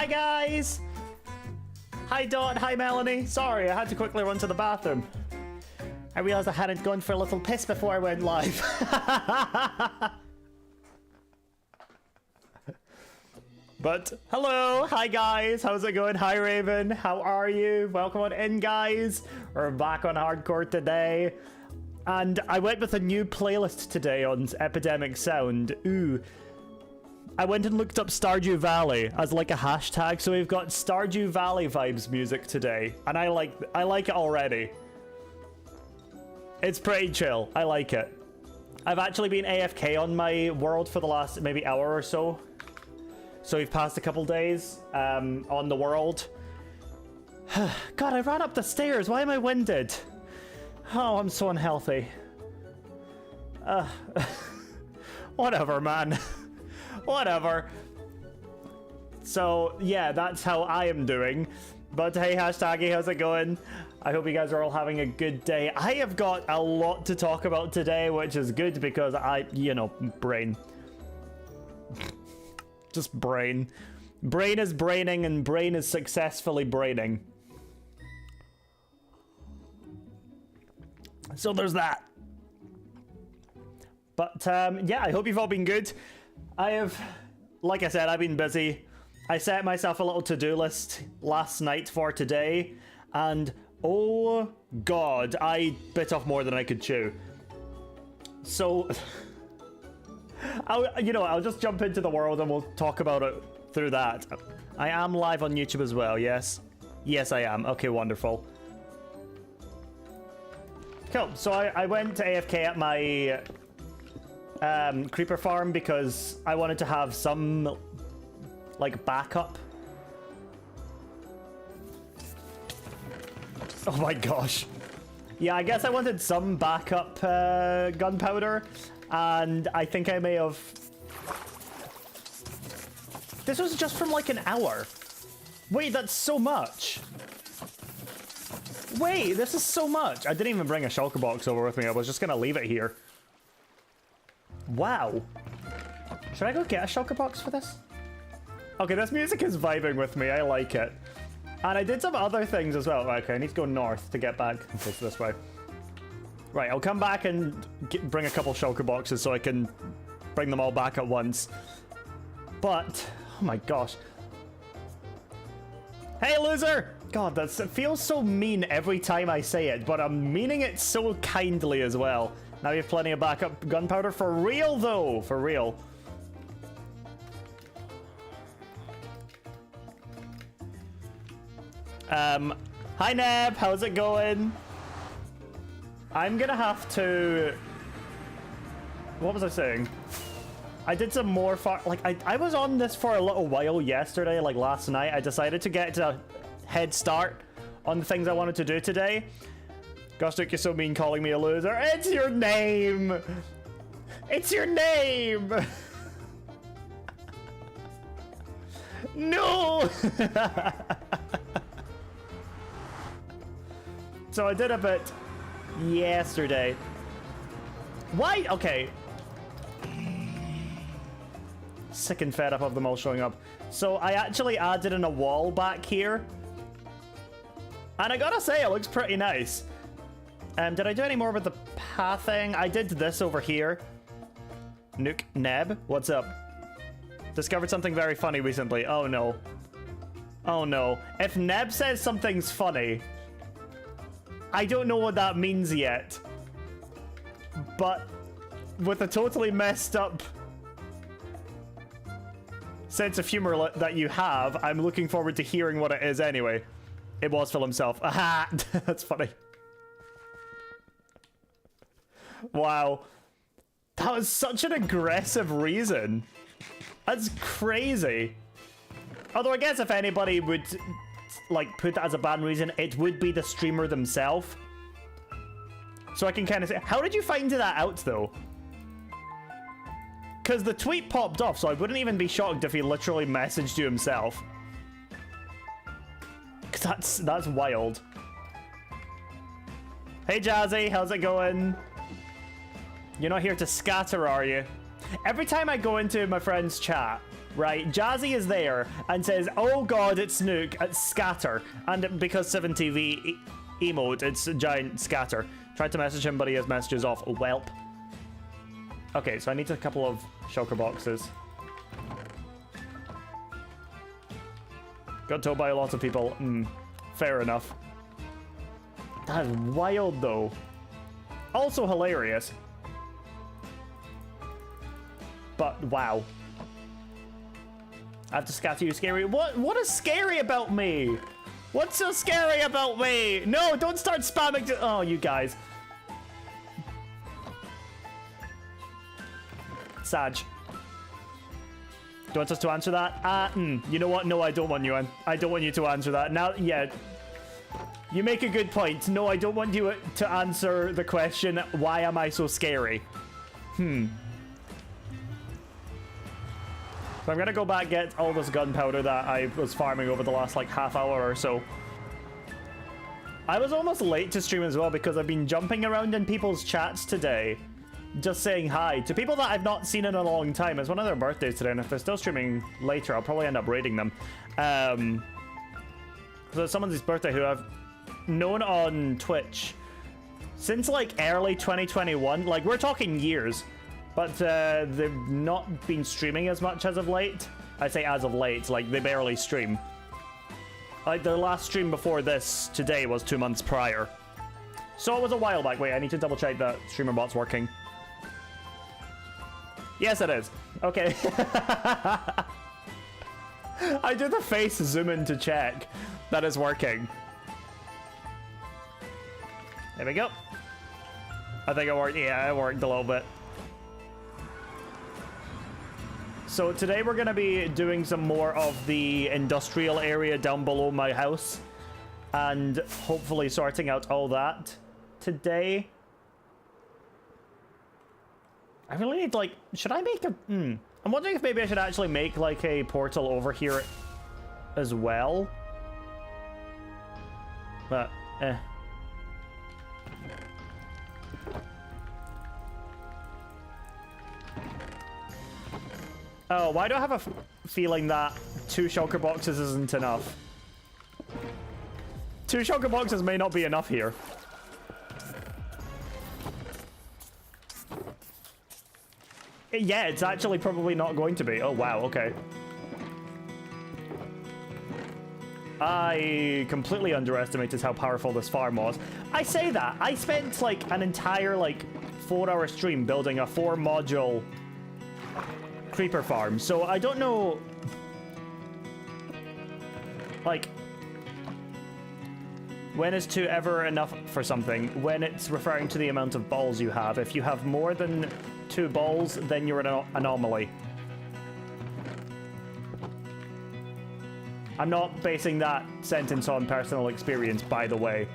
Hi guys! Hi Dot, hi Melanie. Sorry, I had to quickly run to the bathroom. I realized I hadn't gone for a little piss before I went live. But hello, hi guys, how's it going? Hi Raven, how are you? Welcome on in guys. We're back on hardcore today. And I went with a new playlist today on Epidemic Sound. Ooh. I went and looked up Stardew Valley as like a hashtag, so we've got Stardew Valley vibes music today, and I like it already. It's pretty chill. I like it. I've actually been AFK on my world for the last maybe hour or so. So we've passed a couple days on the world. God, I ran up the stairs. Why am I winded? Oh, I'm so unhealthy. Whatever, man. Whatever. So, yeah, that's how I am doing. But hey, Hashtaggy, how's it going? I hope you guys are all having a good day. I have got a lot to talk about today, which is good because you know, brain. Just brain. Brain is braining and brain is successfully braining. So there's that. But yeah, I hope you've all been good. Like I said, I've been busy. I set myself a little to-do list last night for today, and oh god, I bit off more than I could chew. So, I'll just jump into the world and we'll talk about it through that. I am live on YouTube as well, yes? Yes, I am. Okay, wonderful. Cool, so I went to AFK at my creeper farm because I wanted to have some like backup. Oh my gosh. Yeah, I guess I wanted some backup gunpowder, and I think I may have... This was just from like an hour. Wait, that's so much. Wait, this is so much. I didn't even bring a shulker box over with me. I was just gonna leave it here. Wow. Should I go get a shulker box for this? Okay, this music is vibing with me. I like it. And I did some other things as well. Okay, I need to go north to get back. Okay, so this way. Right, I'll come back and bring a couple shulker boxes so I can bring them all back at once. But, oh my gosh. Hey, loser! God, it feels so mean every time I say it, but I'm meaning it so kindly as well. Now you have plenty of backup gunpowder for real, though. For real. Hi, Neb. How's it going? I'm gonna have to... What was I saying? I did some more I was on this for a little while yesterday, like last night. I decided to get a head start on the things I wanted to do today. Gosh, Duke, you're so mean calling me a loser. It's your name! It's your name! No! So I did a bit yesterday. Why? Okay. Sick and fed up of them all showing up. So I actually added in a wall back here. And I gotta say, it looks pretty nice. Did I do any more with the pathing? I did this over here. Neb, what's up? Discovered something very funny recently. Oh no. Oh no. If Neb says something's funny, I don't know what that means yet. But with a totally messed up sense of humor that you have, I'm looking forward to hearing what it is anyway. It was Phil himself. Aha! That's funny. Wow. That was such an aggressive reason. That's crazy. Although I guess if anybody would like put that as a bad reason, it would be the streamer themselves. So I can kind of say, how did you find that out though? Because the tweet popped off, so I wouldn't even be shocked if he literally messaged you himself. Because that's wild. Hey Jazzy, how's it going? You're not here to scatter, are you? Every time I go into my friend's chat, right? Jazzy is there and says, oh god, it's Nuke, it's scatter. And because 7TV emote, it's a giant scatter. Tried to message him, but he has messages off. Welp. Okay, so I need a couple of shulker boxes. Got told by a lot of people. Fair enough. That is wild, though. Also hilarious. But, wow. I have to scatter you, scary. What is scary about me? What's so scary about me? No, don't start spamming. Oh, you guys. Sag. Do you want us to answer that? You know what? No, I don't want you. I don't want you to answer that. Now, yeah. You make a good point. No, I don't want you to answer the question, why am I so scary? So I'm gonna go back get all this gunpowder that I was farming over the last like half hour or so. I was almost late to stream as well because I've been jumping around in people's chats today, just saying hi to people that I've not seen in a long time. It's one of their birthdays today, and if they're still streaming later, I'll probably end up raiding them. So it's someone's birthday who I've known on Twitch since like early 2021. Like, we're talking years. But they've not been streaming as much as of late. I say as of late, like they barely stream. Like the last stream before this today was 2 months prior. So it was a while back. Wait, I need to double check that streamer bot's working. Yes, it is. Okay. I did the face zoom in to check that is working. There we go. I think it worked. Yeah, it worked a little bit. So today we're going to be doing some more of the industrial area down below my house and hopefully sorting out all that today. I really need, like, should I make a... I'm wondering if maybe I should actually make, like, a portal over here as well. But, Oh, why do I have a feeling that 2 shulker boxes isn't enough? 2 shulker boxes may not be enough here. Yeah, it's actually probably not going to be. Oh, wow, okay. I completely underestimated how powerful this farm was. I say that. I spent, like, an entire, like, 4-hour stream building a 4-module... creeper farm, so I don't know, like, when is 2 ever enough for something? When it's referring to the amount of balls you have. If you have more than 2 balls, then you're an anomaly. I'm not basing that sentence on personal experience, by the way.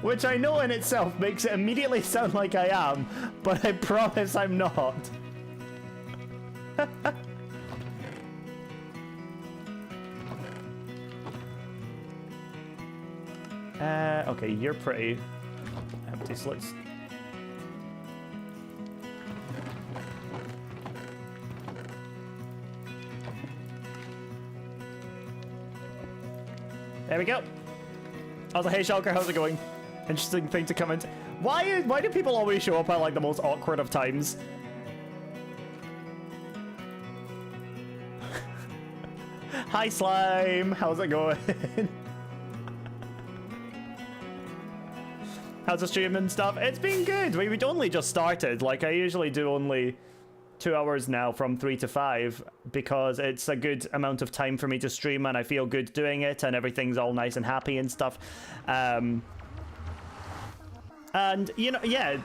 Which I know in itself makes it immediately sound like I am, but I promise I'm not. Okay, you're pretty empty, so let's... There we go. I was like, hey Shulker, how's it going? Interesting thing to comment. Why do people always show up at like the most awkward of times? Hi Slime, how's it going? How's the stream and stuff? It's been good. We'd only just started. Like, I usually do only 2 hours now from 3 to 5 because it's a good amount of time for me to stream and I feel good doing it and everything's all nice and happy and stuff. And, you know, yeah,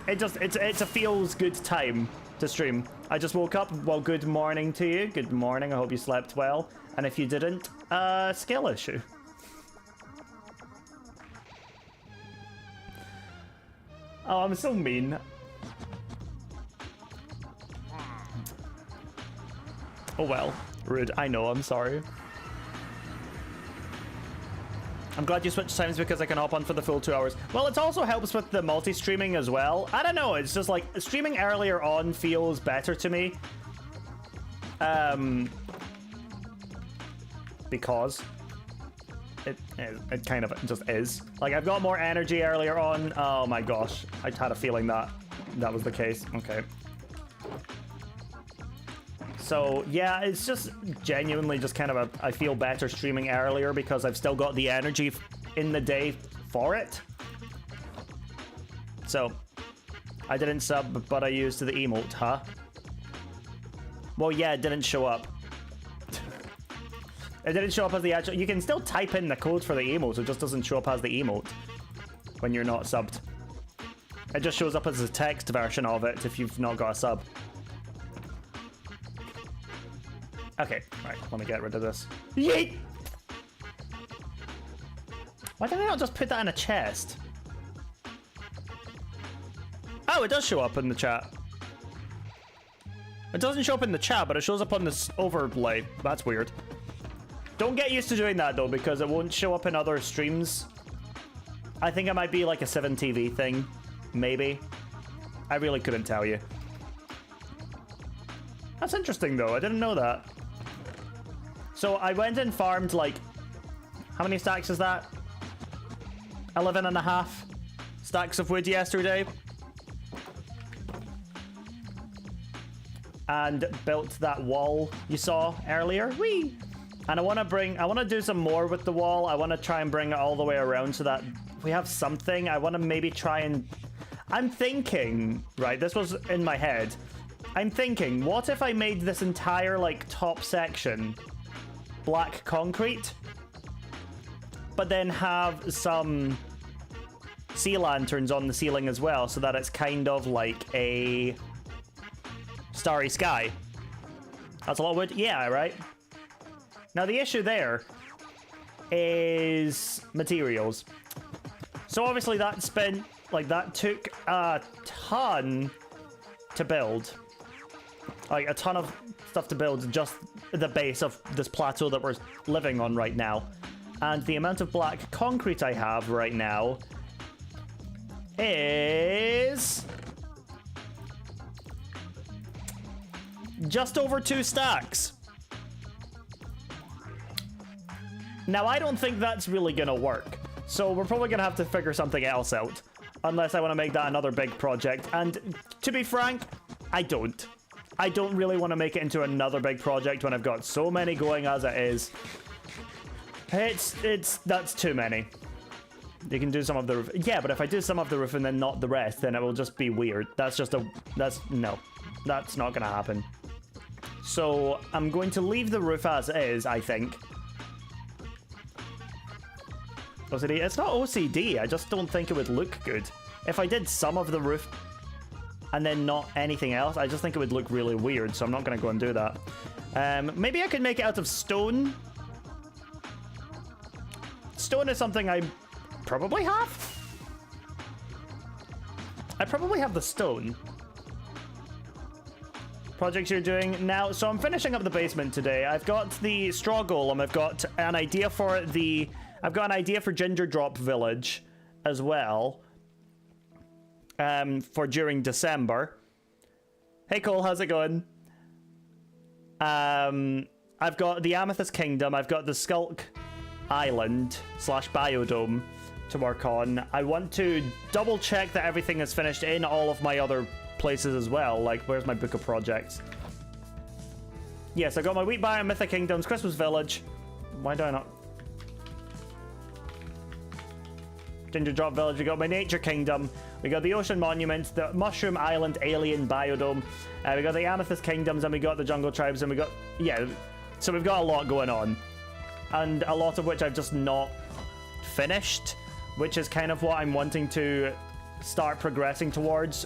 it's a feels good time to stream. I just woke up. Well, good morning to you. Good morning. I hope you slept well. And if you didn't, skill issue. Oh, I'm so mean. Oh well, rude. I know, I'm sorry. I'm glad you switched times because I can hop on for the full 2 hours. Well, it also helps with the multi-streaming as well. I don't know, it's just like streaming earlier on feels better to me. Because it kind of just is. Like, I've got more energy earlier on. Oh my gosh, I had a feeling that that was the case. Okay. So yeah, it's just genuinely just kind of I feel better streaming earlier because I've still got the energy in the day for it. So I didn't sub, but I used the emote, huh? Well, yeah, it didn't show up. It didn't show up as the actual... You can still type in the code for the emote, it just doesn't show up as the emote when you're not subbed. It just shows up as a text version of it if you've not got a sub. Okay, right, let me get rid of this. Yeet! Why did I not just put that in a chest? Oh, it does show up in the chat. It doesn't show up in the chat, but it shows up on this overlay. That's weird. Don't get used to doing that, though, because it won't show up in other streams. I think it might be like a 7TV thing. Maybe. I really couldn't tell you. That's interesting, though. I didn't know that. So I went and farmed, like... How many stacks is that? 11.5 stacks of wood yesterday. And built that wall you saw earlier. Whee! And I want to do some more with the wall. I want to try and bring it all the way around so that we have something. I want to maybe try and... I'm thinking, right, this was in my head. I'm thinking, what if I made this entire, like, top section black concrete, but then have some sea lanterns on the ceiling as well, so that it's kind of like a starry sky. That's a lot of wood. Yeah, right? Now, the issue there is materials. So, obviously, that took a ton to build. Like, a ton of stuff to build just the base of this plateau that we're living on right now. And the amount of black concrete I have right now is... just over 2 stacks. Now, I don't think that's really gonna work. So we're probably gonna have to figure something else out. Unless I want to make that another big project. And to be frank, I don't. I don't really want to make it into another big project when I've got so many going as it is. That's too many. You can do some of the roof. Yeah, but if I do some of the roof and then not the rest, then it will just be weird. No. That's not gonna happen. So I'm going to leave the roof as is, I think. OCD? It's not OCD, I just don't think it would look good. If I did some of the roof and then not anything else, I just think it would look really weird, so I'm not going to go and do that. Maybe I could make it out of stone. Stone is something I probably have. I probably have the stone. Projects you're doing now. So I'm finishing up the basement today. I've got the straw golem. I've got an idea for Ginger Drop Village as well. For during December. Hey Cole, how's it going? I've got the Amethyst Kingdom. I've got the Skulk Island / Biodome to work on. I want to double check that everything is finished in all of my other places as well. Like, where's my book of projects? Yes, I got my Wheat Biome, Mythic Kingdoms, Christmas Village. Why do I not? Ginger Drop Village. We got my Nature Kingdom. We got the Ocean Monument, the Mushroom Island Alien Biodome. We got the Amethyst Kingdoms, and we got the Jungle Tribes, and we got... Yeah, so we've got a lot going on. And a lot of which I've just not finished, which is kind of what I'm wanting to start progressing towards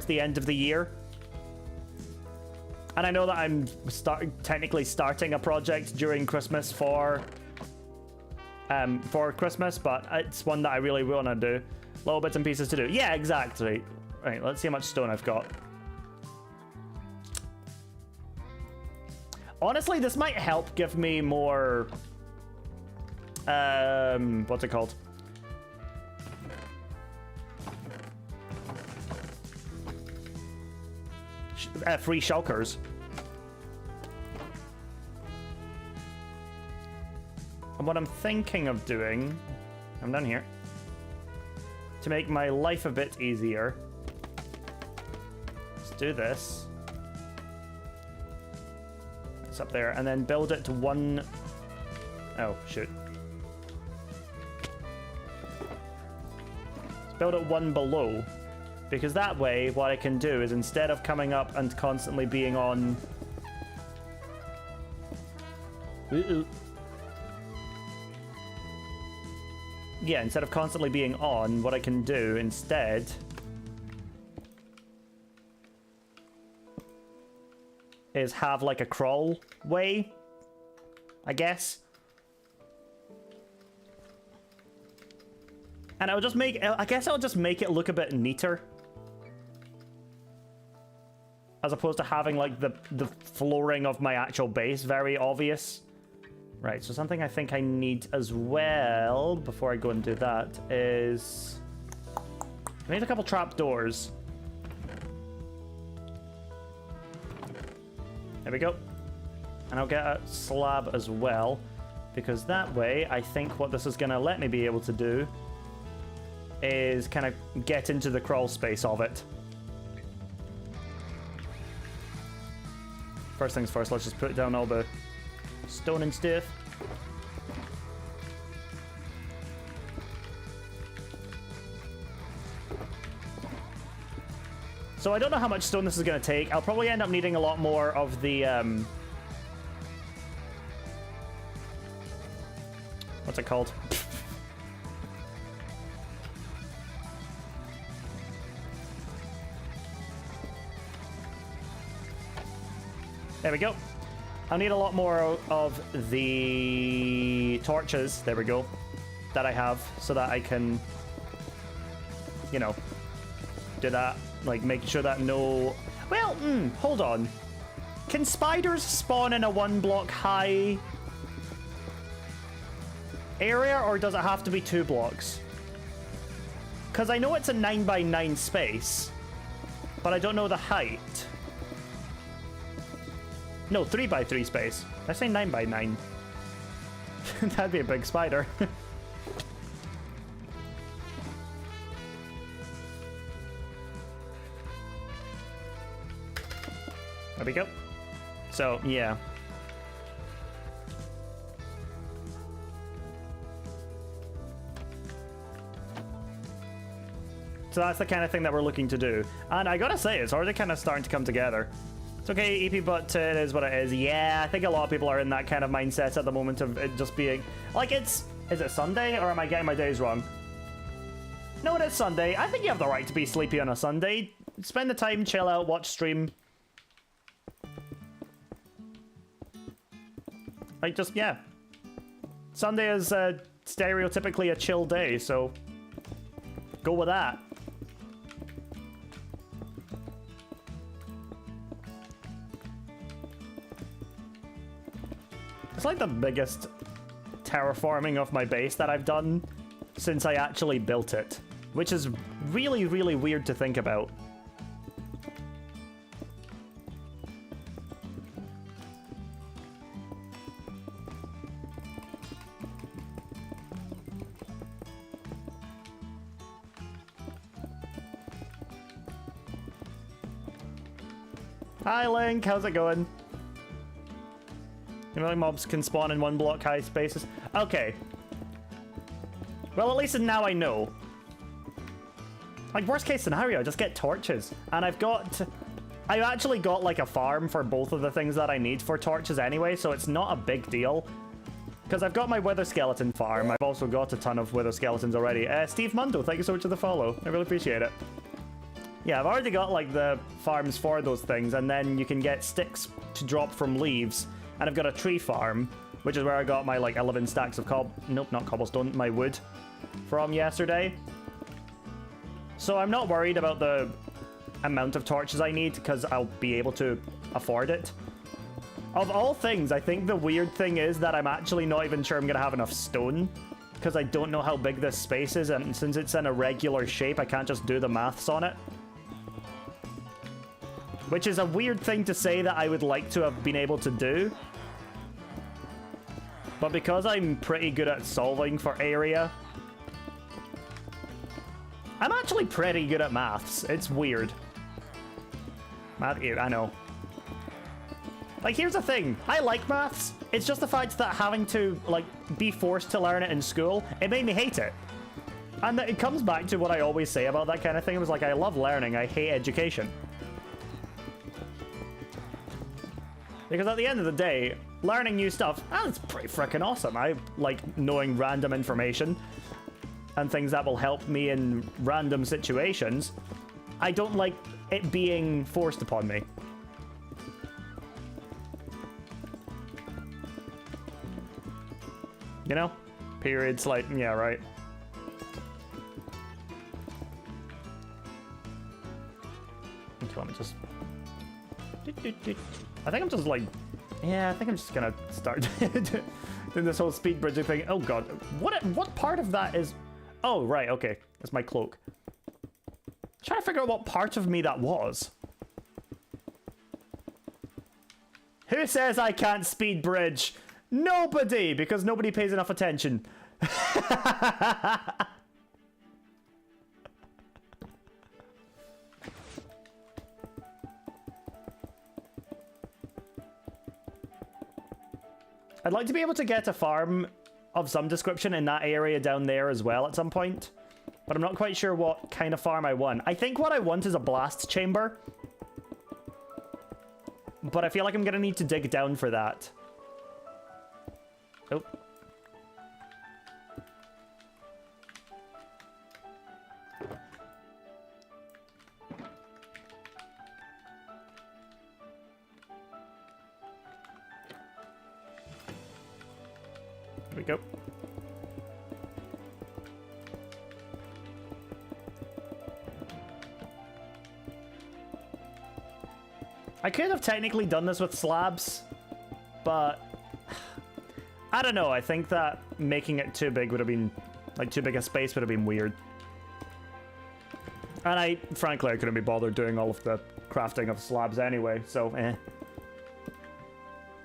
the end of the year. And I know that I'm technically starting a project during Christmas for Christmas, but it's one that I really want to do. Little bits and pieces to do. Yeah, exactly. Right, let's see how much stone I've got. Honestly, this might help give me more What's it called? Free shulkers. And what I'm thinking of doing, I'm done here, to make my life a bit easier, let's do this. It's up there, and then build it to one. Oh, shoot. Let's build it one below, because that way what I can do is, instead of coming up and constantly being on... Yeah, instead of constantly being on, what I can do instead is have like a crawl way, I guess. And I guess I'll just make it look a bit neater. As opposed to having like the flooring of my actual base very obvious. Right, so something I think I need as well, before I go and do that, is... I need a couple trapdoors. There we go. And I'll get a slab as well, because that way, I think what this is going to let me be able to do is kind of get into the crawl space of it. First things first, let's just put down all the stone and stuff. So I don't know how much stone this is going to take. I'll probably end up needing a lot more of the... what's it called? There we go. I'll need a lot more of the torches, there we go, that I have, so that I can, you know, do that, like make sure that no... Well, hold on. Can spiders spawn in a 1 block high area, or does it have to be 2 blocks? Because I know it's a 9x9 space, but I don't know the height. No, 3x3 space. I say 9x9. That'd be a big spider. There we go. So, yeah. So that's the kind of thing that we're looking to do. And I gotta say, it's already kind of starting to come together. It's okay, EP, but it is what it is. Yeah, I think a lot of people are in that kind of mindset at the moment of it just being... Like, is it Sunday, or am I getting my days wrong? No, it is Sunday. I think you have the right to be sleepy on a Sunday. Spend the time, chill out, watch stream. Like, just, yeah. Sunday is stereotypically a chill day, so go with that. It's like the biggest terraforming of my base that I've done since I actually built it, which is really, really weird to think about. Hi Link, how's it going? You know, like mobs can spawn in 1 block high spaces. Okay. Well, at least now I know. Like, worst case scenario, just get torches. And I've actually got like a farm for both of the things that I need for torches anyway, so it's not a big deal. Because I've got my wither skeleton farm. I've also got a ton of wither skeletons already. Steve Mundo, thank you so much for the follow. I really appreciate it. Yeah, I've already got like the farms for those things, and then you can get sticks to drop from leaves. And I've got a tree farm, which is where I got my like 11 stacks of nope, not cobblestone, my wood from yesterday. So I'm not worried about the amount of torches I need, because I'll be able to afford it. Of all things, I think the weird thing is that I'm actually not even sure I'm going to have enough stone, because I don't know how big this space is, and since it's in a regular shape, I can't just do the maths on it. Which is a weird thing to say that I would like to have been able to do. But because I'm pretty good at solving for area, I'm actually pretty good at maths. It's weird. Math, I know. Like, here's the thing. I like maths. It's just the fact that having to, like, be forced to learn it in school, it made me hate it. And it comes back to what I always say about that kind of thing. It was like, I love learning. I hate education. Because at the end of the day, learning new stuff, it's pretty freaking awesome. I like knowing random information and things that will help me in random situations. I don't like it being forced upon me. You know? Periods, like, yeah, right. Okay, let me just... I think I'm just like... Yeah, I think I'm just gonna start doing this whole speed bridging thing. Oh god, what part of that is... Oh, right, okay. That's my cloak. Trying to figure out what part of me that was. Who says I can't speed bridge? Nobody, because nobody pays enough attention. I'd like to be able to get a farm of some description in that area down there as well at some point. But I'm not quite sure what kind of farm I want. I think what I want is a blast chamber. But I feel like I'm going to need to dig down for that. Oh. Here we go. I could have technically done this with slabs, but I don't know. I think that making it too big would have been, like, too big a space would have been weird. And frankly, I couldn't be bothered doing all of the crafting of slabs anyway, so eh.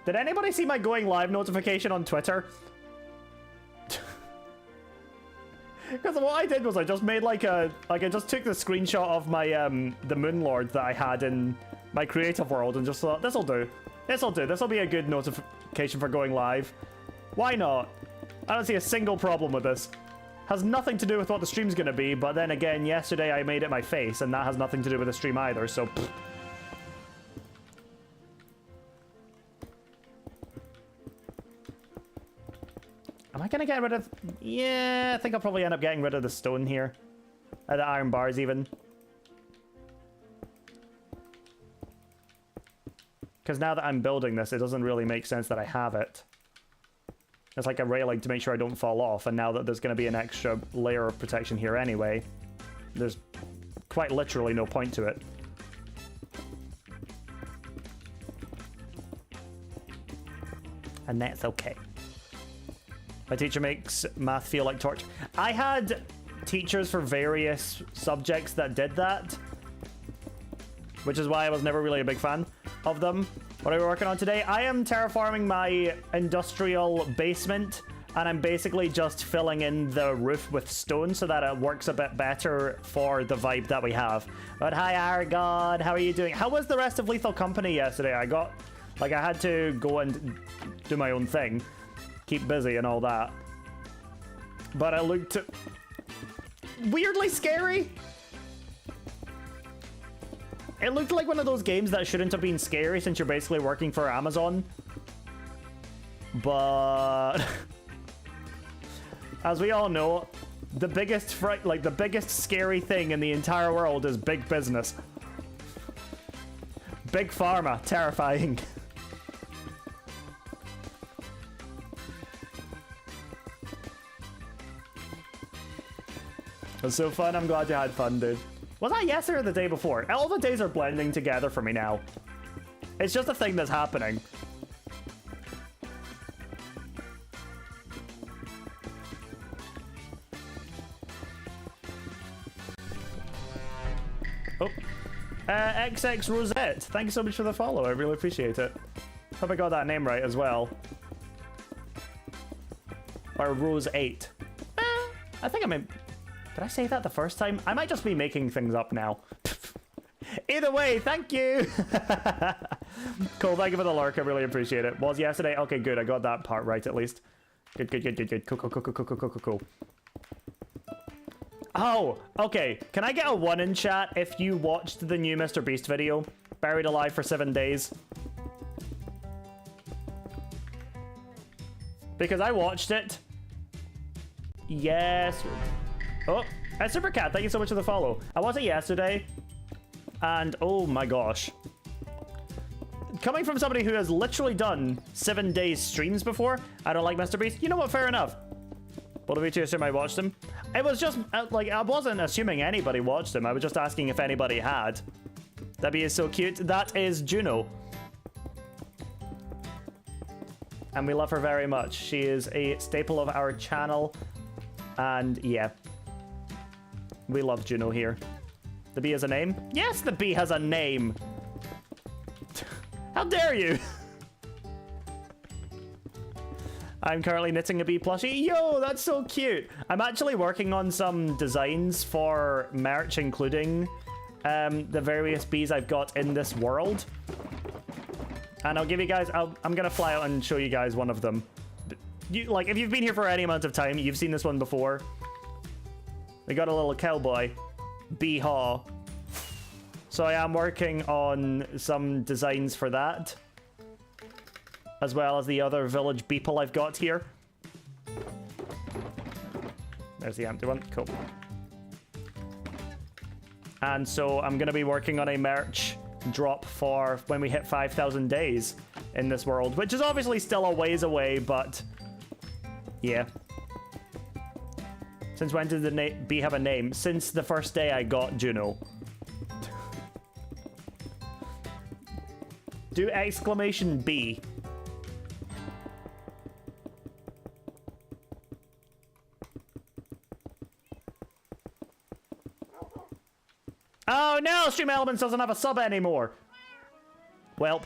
Did anybody see my going live notification on Twitter? Because what I did was I just made I just took the screenshot of my, the Moon Lord that I had in my creative world and just thought, this'll do. This'll do. This'll be a good notification for going live. Why not? I don't see a single problem with this. Has nothing to do with what the stream's gonna be, but then again, yesterday I made it my face, and that has nothing to do with the stream either, so pfft. Am I gonna get rid of... Yeah, I think I'll probably end up getting rid of the stone here. The iron bars, even. Because now that I'm building this, it doesn't really make sense that I have it. It's like a railing to make sure I don't fall off, and now that there's going to be an extra layer of protection here anyway, there's quite literally no point to it. And that's okay. My teacher makes math feel like torture. I had teachers for various subjects that did that, which is why I was never really a big fan of them. What are we working on today? I am terraforming my industrial basement, and I'm basically just filling in the roof with stone so that it works a bit better for the vibe that we have. But hi, Argon, how are you doing? How was the rest of Lethal Company yesterday? I had to go and do my own thing, keep busy and all that. But it looked weirdly scary. It looked like one of those games that shouldn't have been scary since you're basically working for Amazon. But as we all know, the biggest the biggest scary thing in the entire world is big business. Big pharma, terrifying. It was so fun. I'm glad you had fun, dude. Was that yesterday or the day before? All the days are blending together for me now. It's just a thing that's happening. Oh. XX Rosette. Thank you so much for the follow. I really appreciate it. Hope I got that name right as well. Or Rose 8. I think I meant... Did I say that the first time? I might just be making things up now. Either way, thank you! Cool, thank you for the lurk. I really appreciate it. Was yesterday? Okay, good. I got that part right at least. Good, good, good, good, good. Cool, cool, cool, cool, cool, cool, cool, cool. Oh, okay. Can I get a 1 in chat if you watched the new Mr. Beast video? Buried alive for 7 days. Because I watched it. Yes. Oh, Super Cat, thank you so much for the follow. I watched it yesterday. And oh my gosh. Coming from somebody who has literally done 7 days streams before, I don't like Mr. Beast. You know what? Fair enough. What are we to assume I watched him? It was just, like, I wasn't assuming anybody watched him. I was just asking if anybody had. That is so cute. That is Juno. And we love her very much. She is a staple of our channel. And yeah. We love Juno here. The bee has a name? Yes, the bee has a name. How dare you? I'm currently knitting a bee plushie. Yo, that's so cute. I'm actually working on some designs for merch, including the various bees I've got in this world. And I'll give you guys, I'm going to fly out and show you guys one of them. Like, if you've been here for any amount of time, you've seen this one before. We got a little cowboy. Bee haw. So I am working on some designs for that. As well as the other village beeple I've got here. There's the empty one. Cool. And so I'm going to be working on a merch drop for when we hit 5,000 days in this world. Which is obviously still a ways away, but... yeah. Since when did the bee have a name? Since the first day I got Juno. Do exclamation bee. Oh no, Stream Elements doesn't have a sub anymore. Welp.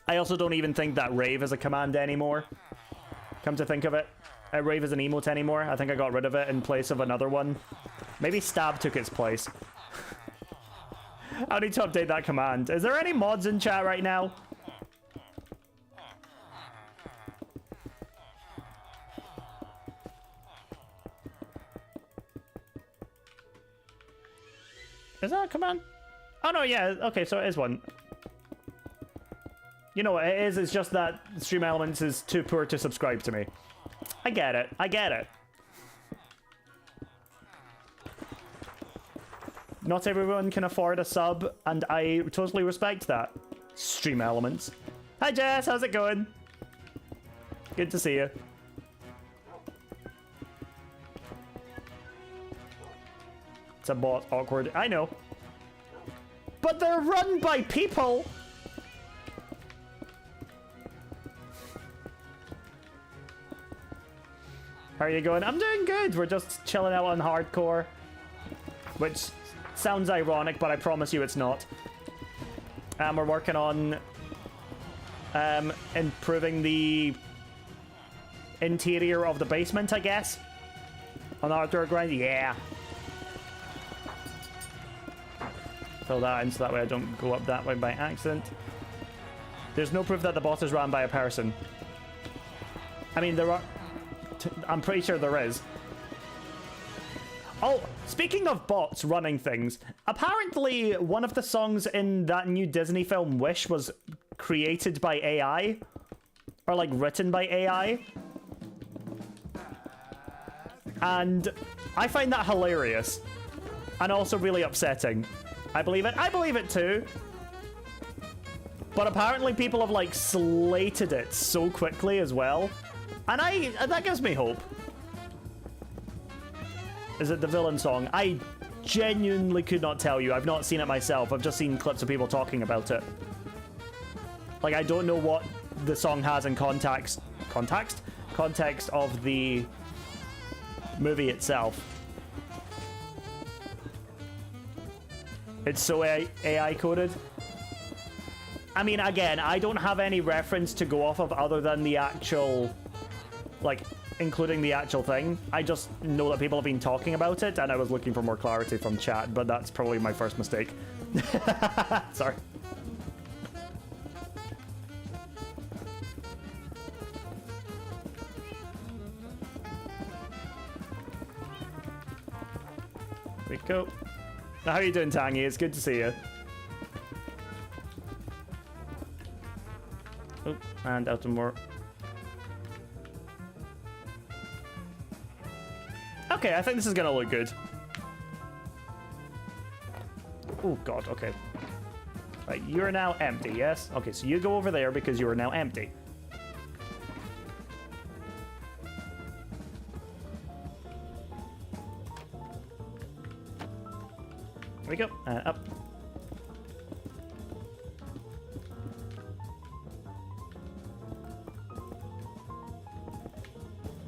I also don't even think that rave is a command anymore. Come to think of it, rave is an emote anymore. I think I got rid of it in place of another one. Maybe stab took its place. I need to update that command. Is there any mods in chat right now? Is that a command? Oh no, yeah, okay, so it is one. You know what it is, it's just that Stream Elements is too poor to subscribe to me. I get it, I get it. Not everyone can afford a sub, and I totally respect that. Stream Elements. Hi Jess, how's it going? Good to see you. It's a bot, awkward. I know. But they're run by people! How are you going? I'm doing good. We're just chilling out on hardcore. Which sounds ironic, but I promise you it's not. We're working on improving the interior of the basement, I guess. On the hardcore grind. Yeah. Fill that in so that way I don't go up that way by accident. There's no proof that the boss is ran by a person. I mean, there are... I'm pretty sure there is. Oh, speaking of bots running things, apparently one of the songs in that new Disney film Wish was created by AI. Or like written by AI. And I find that hilarious. And also really upsetting. I believe it. I believe it too. But apparently people have like slated it so quickly as well. And that gives me hope. Is it the villain song? I genuinely could not tell you. I've not seen it myself. I've just seen clips of people talking about it. Like, I don't know what the song has in context of the movie itself. It's so AI coded. I mean, again, I don't have any reference to go off of other than the actual, like, including the actual thing. I just know that people have been talking about it, and I was looking for more clarity from chat, but that's probably my first mistake. Sorry. There we go. Now, how are you doing, Tangy? It's good to see you. Oh, and out of more. Okay, I think this is gonna look good. Oh god, okay. Right, you're now empty, yes? Okay, so you go over there because you are now empty. There we go, and up.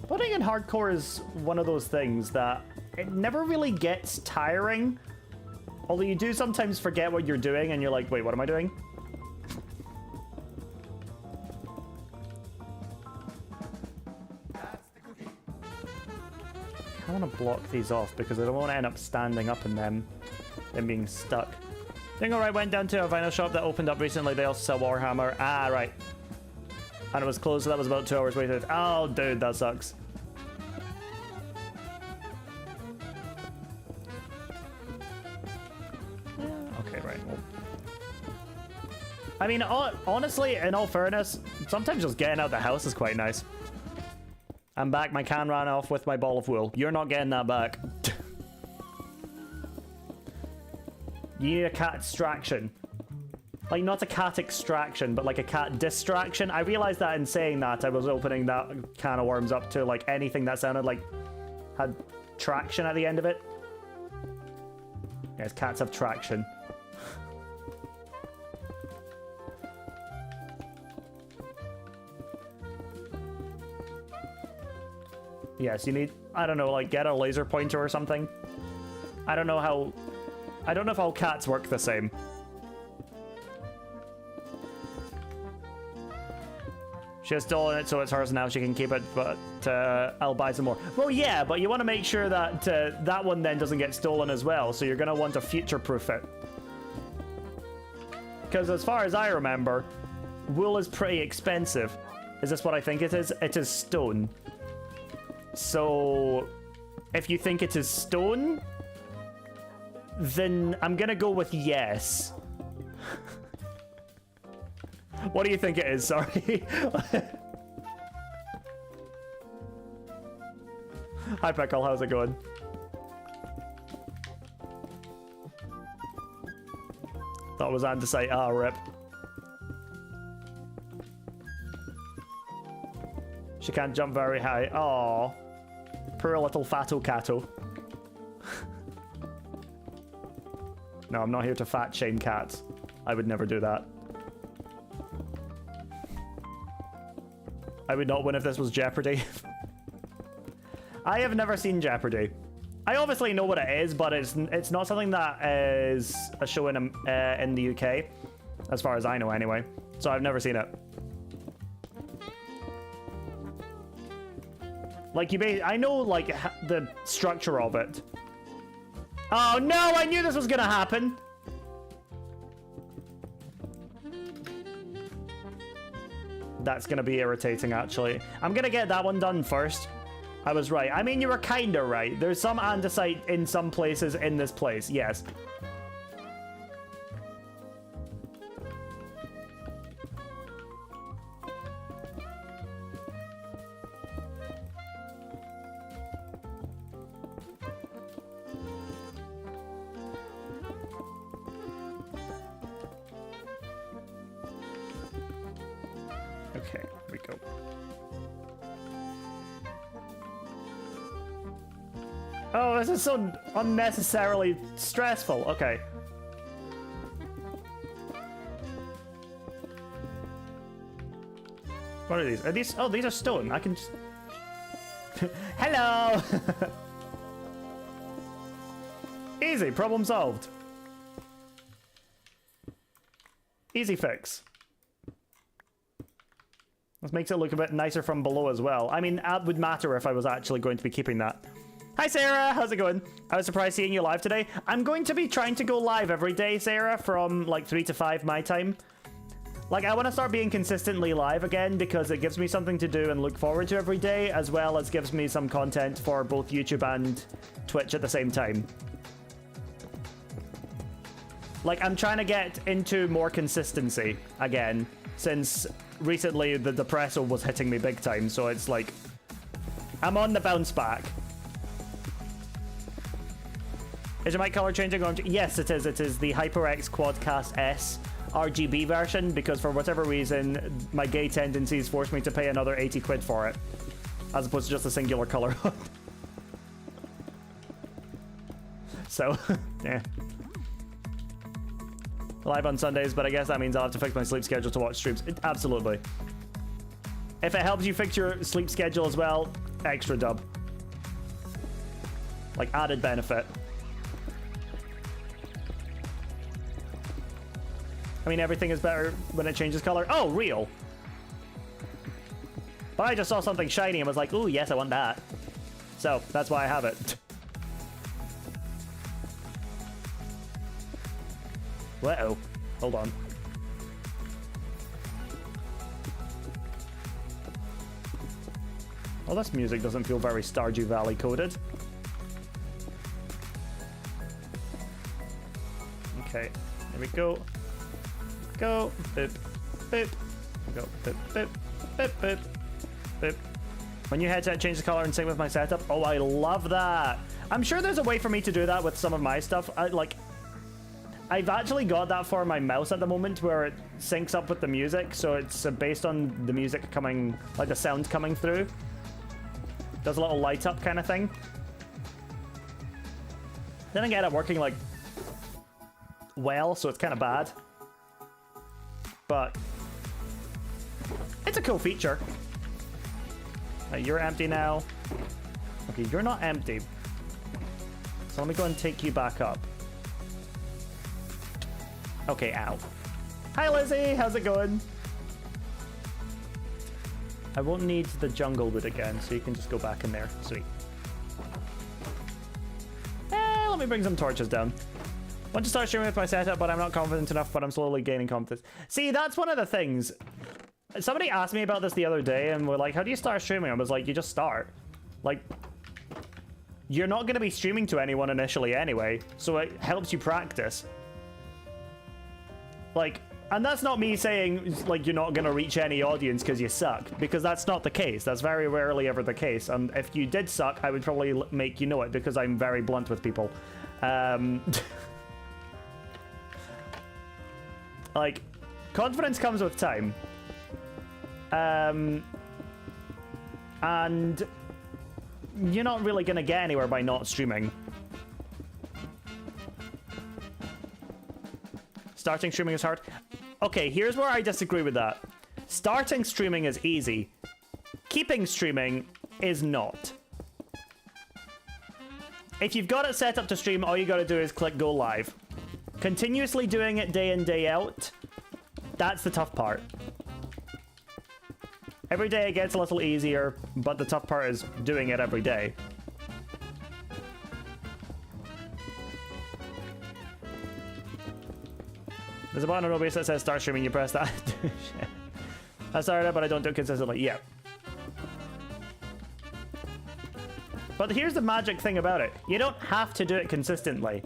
Putting in hardcore is one of those things that it never really gets tiring. Although you do sometimes forget what you're doing and you're like, wait, what am I doing? I want to block these off because I don't want to end up standing up in them and being stuck. Doing alright, went down to a vinyl shop that opened up recently. They also sell Warhammer. Ah, right. And it was closed, so that was about 2 hours waited. Oh, dude, that sucks. Yeah, okay, right. Well, I mean, honestly, in all fairness, sometimes just getting out of the house is quite nice. I'm back. My can ran off with my ball of wool. You're not getting that back. You need a cat distraction. Like, not a cat extraction, but like a cat distraction. I realized that in saying that, I was opening that can of worms up to, like, anything that sounded like had traction at the end of it. Yes, cats have traction. Yes, you need, I don't know, like, get a laser pointer or something. I don't know if all cats work the same. She has stolen it, so it's hers now. She can keep it, but I'll buy some more. Well, yeah, but you want to make sure that that one then doesn't get stolen as well, so you're going to want to future-proof it. Because as far as I remember, wool is pretty expensive. Is this what I think it is? It is stone. So, if you think it is stone, then I'm going to go with yes. What do you think it is? Sorry. Hi, Pickle. How's it going? Thought it was andesite. Ah, rip. She can't jump very high. Aww. Poor little Fato Cato. No, I'm not here to fat shame cats. I would never do that. I would not win if this was Jeopardy. I have never seen Jeopardy. I obviously know what it is, but it's not something that is a show in the UK, as far as I know anyway. So I've never seen it. Like I know like the structure of it. Oh no! I knew this was gonna happen. That's gonna be irritating, actually. I'm gonna get that one done first. I was right. I mean, you were kinda right. There's some andesite in some places in this place, yes. Okay, here we go. Oh, this is so unnecessarily stressful. Okay. What are these? Are these? Oh, these are stone. I can just... Hello! Easy, problem solved. Easy fix. This makes it look a bit nicer from below as well. I mean, that would matter if I was actually going to be keeping that. Hi, Sarah. How's it going? I was surprised seeing you live today. I'm going to be trying to go live every day, Sarah, from like 3 to 5 my time. Like, I want to start being consistently live again because it gives me something to do and look forward to every day, as well as gives me some content for both YouTube and Twitch at the same time. Like, I'm trying to get into more consistency again, since recently the depresso was hitting me big time, so it's like, I'm on the bounce back. Is your mic color changing? Yes, it is. It is the HyperX Quadcast S RGB version, because for whatever reason, my gay tendencies forced me to pay another 80 quid for it, as opposed to just a singular color. So, yeah. Live on Sundays, but I guess that means I'll have to fix my sleep schedule to watch streams. Absolutely. If it helps you fix your sleep schedule as well, extra dub. Like, added benefit. I mean, everything is better when it changes color. Oh, real. But I just saw something shiny and was like, ooh, yes, I want that. So, that's why I have it. Uh-oh. Hold on. Well, this music doesn't feel very Stardew Valley coded. Okay, there we go. Go, boop, boop. Go, boop, boop, boop, boop, boop. When you headset, change the color and sync with my setup. Oh, I love that. I'm sure there's a way for me to do that with some of my stuff. I've actually got that for my mouse at the moment, where it syncs up with the music, so it's based on the music coming, like the sound coming through. Does a little light up kind of thing. Then again, I'm working like well, so it's kind of bad. But it's a cool feature. You're empty now. Okay, you're not empty. So let me go and take you back up. Okay, ow. Hi, Lizzie. How's it going? I won't need the jungle wood again, so you can just go back in there. Sweet. Let me bring some torches down. Want to start streaming with my setup, but I'm not confident enough, but I'm slowly gaining confidence. See, that's one of the things. Somebody asked me about this the other day, and we're like, how do you start streaming? I was like, you just start. Like, you're not going to be streaming to anyone initially anyway, so it helps you practice. Like, and that's not me saying, like, you're not going to reach any audience because you suck, because that's not the case. That's very rarely ever the case. And if you did suck, I would probably make you know it, because I'm very blunt with people. Like, confidence comes with time. And you're not really going to get anywhere by not streaming. Starting streaming is hard. Okay, here's where I disagree with that. Starting streaming is easy. Keeping streaming is not. If you've got it set up to stream, all you gotta do is click go live. Continuously doing it day in, day out, that's the tough part. Every day it gets a little easier, but the tough part is doing it every day. There's a button on OBS that says start streaming, you press that. I started it, but I don't do it consistently. Yeah. But here's the magic thing about it. You don't have to do it consistently.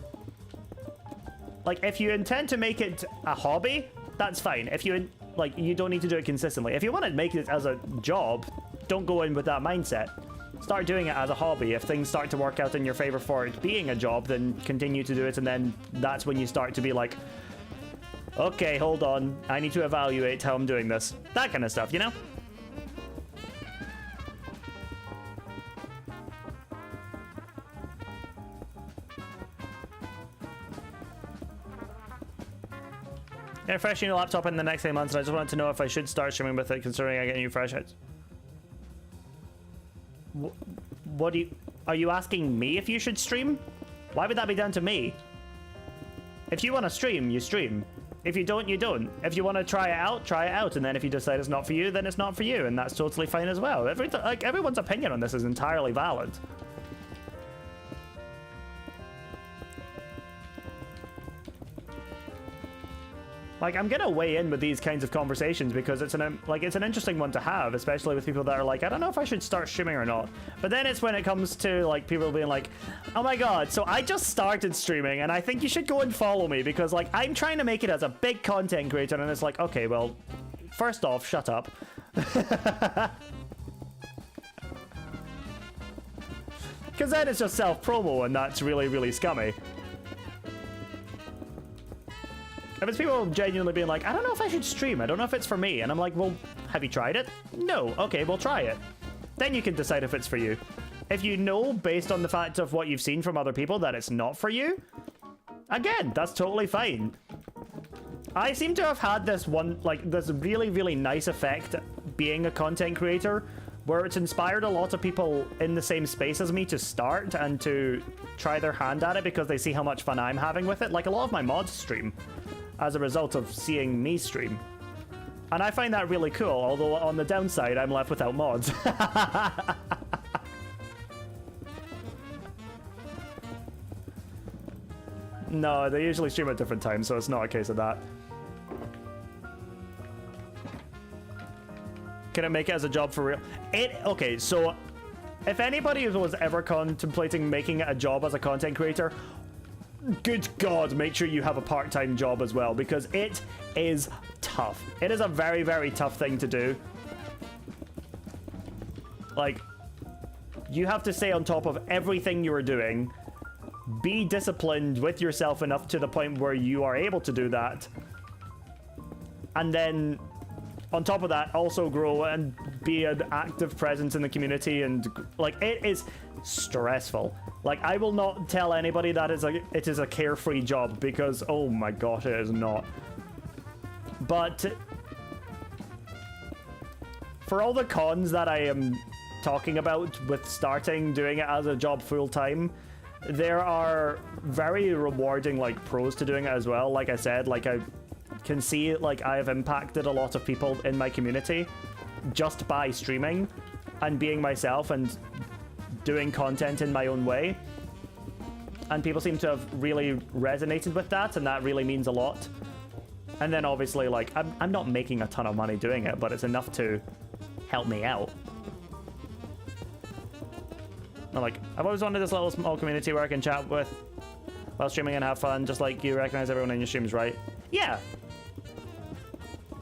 Like, if you intend to make it a hobby, that's fine. If you, like, you don't need to do it consistently. If you want to make it as a job, don't go in with that mindset. Start doing it as a hobby. If things start to work out in your favor for it being a job, then continue to do it, and then that's when you start to be like, okay, hold on, I need to evaluate how I'm doing this. That kind of stuff, you know? Get a fresh new laptop in the next 8 months, and I just wanted to know if I should start streaming with it, considering I get new fresh heads. What do you... Are you asking me if you should stream? Why would that be down to me? If you want to stream, you stream. If you don't, you don't. If you want to try it out, and then if you decide it's not for you, then it's not for you, and that's totally fine as well. Everyone's opinion on this is entirely valid. Like, I'm gonna weigh in with these kinds of conversations because it's an interesting one to have, especially with people that are like, I don't know if I should start streaming or not. But then it's when it comes to like people being like, oh my god, so I just started streaming and I think you should go and follow me because like I'm trying to make it as a big content creator, and it's like, okay, well, first off, shut up. Because then it's just self-promo, and that's really, really scummy. If it's people genuinely being like, I don't know if I should stream, I don't know if it's for me, and I'm like, well, have you tried it? No. Okay, we'll try it. Then you can decide if it's for you. If you know, based on the fact of what you've seen from other people, that it's not for you, again, that's totally fine. I seem to have had this this really, really nice effect being a content creator, where it's inspired a lot of people in the same space as me to start and to try their hand at it because they see how much fun I'm having with it. Like, a lot of my mods stream as a result of seeing me stream. And I find that really cool, although on the downside, I'm left without mods. No, they usually stream at different times, so it's not a case of that. Can it make it as a job for real? Okay, so if anybody was ever contemplating making it a job as a content creator, good God, make sure you have a part-time job as well, because it is tough. It is a very, very tough thing to do. Like, you have to stay on top of everything you are doing, be disciplined with yourself enough to the point where you are able to do that, and then on top of that, also grow and be an active presence in the community, and like, it is stressful. Like, I will not tell anybody that it is a carefree job, because oh my gosh, it is not. But for all the cons that I am talking about with starting doing it as a job full time, there are very rewarding like pros to doing it as well. Like I said, like I can see like I have impacted a lot of people in my community just by streaming and being myself and doing content in my own way, and people seem to have really resonated with that, and that really means a lot. And then obviously, like, I'm not making a ton of money doing it, but it's enough to help me out. I'm like, I've always wanted this little small community where I can chat with while streaming and have fun, just like you recognize everyone in your streams, right? Yeah.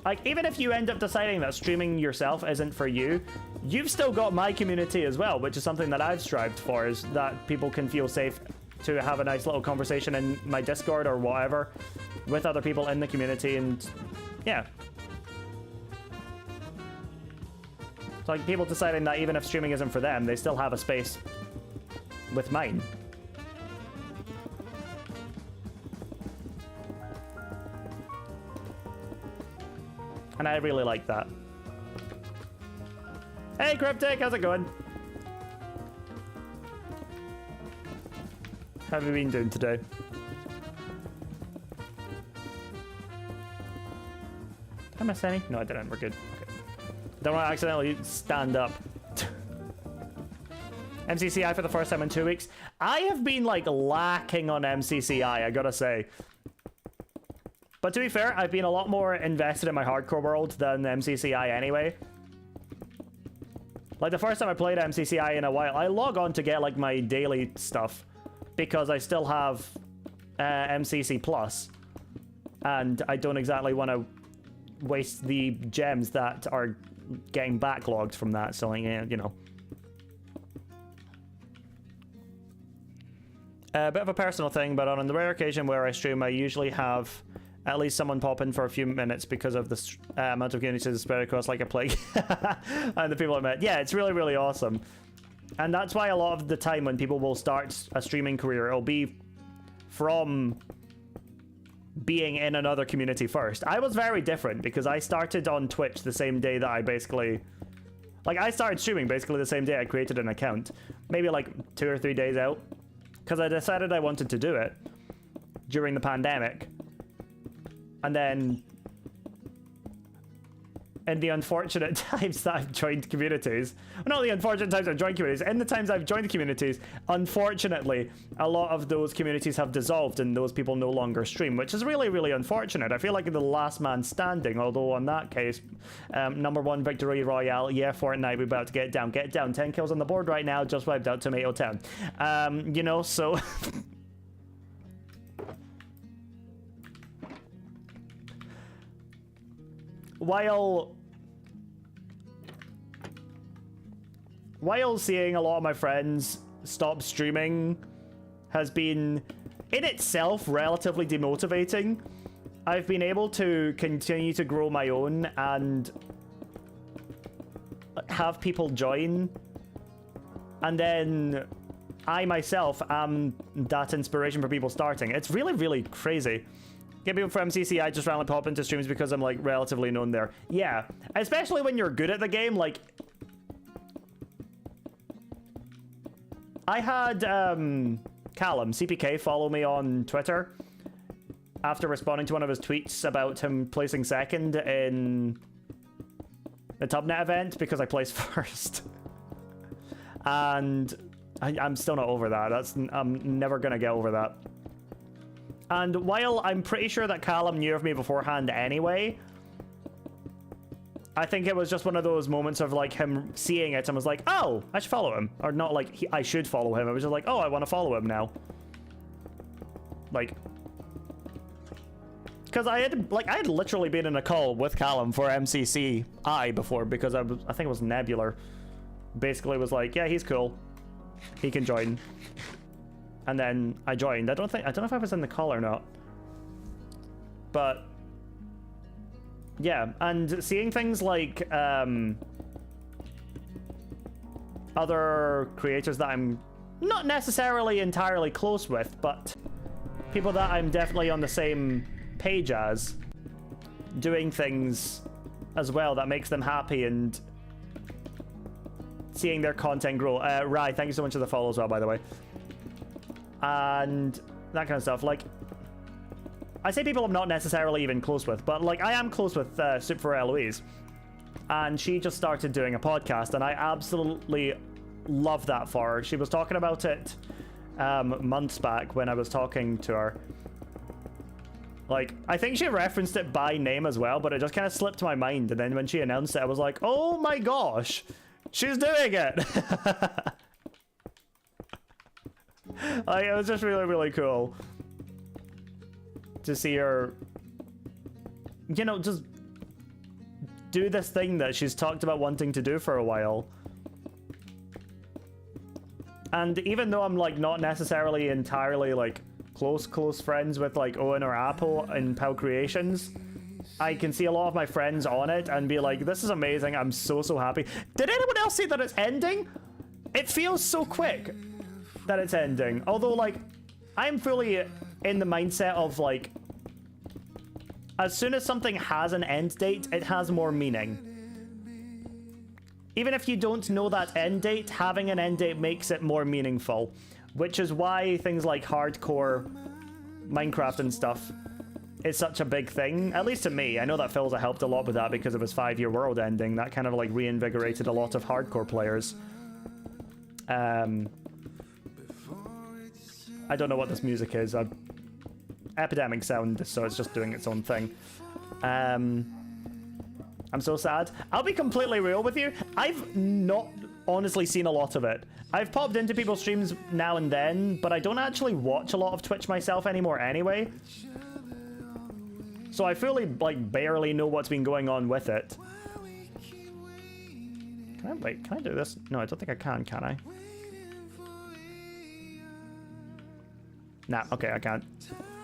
Like, even if you end up deciding that streaming yourself isn't for you, you've still got my community as well, which is something that I've strived for, is that people can feel safe to have a nice little conversation in my Discord or whatever with other people in the community, and yeah. It's like people deciding that even if streaming isn't for them, they still have a space with mine. And I really like that. Hey, Cryptic, how's it going? How have you been doing today? Did I miss any? No, I didn't. We're good. Okay. Don't want to accidentally stand up. MCCI for the first time in 2 weeks. I have been, like, lacking on MCCI, I gotta say. But to be fair, I've been a lot more invested in my hardcore world than MCCI anyway. Like, the first time I played MCCI in a while, I log on to get, like, my daily stuff, because I still have MCC Plus, and I don't exactly want to waste the gems that are getting backlogged from that, so, like, you know. A bit of a personal thing, but on the rare occasion where I stream, I usually have at least someone pop in for a few minutes because of the amount of communities spread across like a plague. And the people I met. Yeah, it's really, really awesome. And that's why a lot of the time when people will start a streaming career, it'll be from being in another community first. I was very different because I started on Twitch the same day that I basically... Like, I started streaming basically the same day I created an account. Maybe like 2 or 3 days out. Because I decided I wanted to do it during the pandemic. And then in the unfortunate times that I've joined communities, well, not the unfortunate times I've joined communities, in the times I've joined communities, unfortunately, a lot of those communities have dissolved and those people no longer stream, which is really, really unfortunate. I feel like the last man standing, although on that case, #1 victory royale, yeah, Fortnite, we're about to get down, 10 kills on the board right now, just wiped out Tomato Town. You know, so... While seeing a lot of my friends stop streaming has been, in itself, relatively demotivating, I've been able to continue to grow my own and have people join. And then I myself am that inspiration for people starting. It's really, really crazy. Get people from MCC, I just randomly pop into streams because I'm, like, relatively known there. Yeah, especially when you're good at the game, like... I had Callum, CPK, follow me on Twitter after responding to one of his tweets about him placing second in the Tubnet event because I placed first. And I'm still not over that. I'm never going to get over that. And while I'm pretty sure that Callum knew of me beforehand anyway, I think it was just one of those moments of, like, him seeing it and was like, oh, I should follow him. Or not like, I should follow him. It was just like, oh, I want to follow him now. Like... Because I had literally been in a call with Callum for MCCI before because I think it was Nebular. Basically was like, yeah, he's cool. He can join. And then I joined. I don't know if I was in the call or not. But... yeah, and seeing things like other creators that I'm not necessarily entirely close with, but people that I'm definitely on the same page as, doing things as well that makes them happy and seeing their content grow. Rai, thank you so much for the follow as well, by the way. And that kind of stuff. Like, I say people I'm not necessarily even close with, but, like, I am close with Super for Eloise. And she just started doing a podcast, and I absolutely love that for her. She was talking about it months back when I was talking to her. Like, I think she referenced it by name as well, but it just kind of slipped my mind. And then when she announced it, I was like, oh my gosh, she's doing it! Like, it was just really, really cool to see her, you know, just do this thing that she's talked about wanting to do for a while. And even though I'm, like, not necessarily entirely, like, close friends with, like, Owen or Apple in POW Creations, I can see a lot of my friends on it and be like, this is amazing, I'm so happy. Did anyone else see that it's ending? It feels so quick that it's ending. Although, like, I'm fully in the mindset of, like, as soon as something has an end date, it has more meaning. Even if you don't know that end date, having an end date makes it more meaningful. Which is why things like hardcore Minecraft and stuff is such a big thing. At least to me. I know that Philza helped a lot with that because of his 5-year world ending. That kind of, like, reinvigorated a lot of hardcore players. I don't know what this music is. Epidemic sound, so it's just doing its own thing. I'm so sad. I'll be completely real with you. I've not honestly seen a lot of it. I've popped into people's streams now and then, but I don't actually watch a lot of Twitch myself anymore anyway. So I fully, like, barely know what's been going on with it. Can I do this? No, I don't think I can I? Nah, okay, I can't.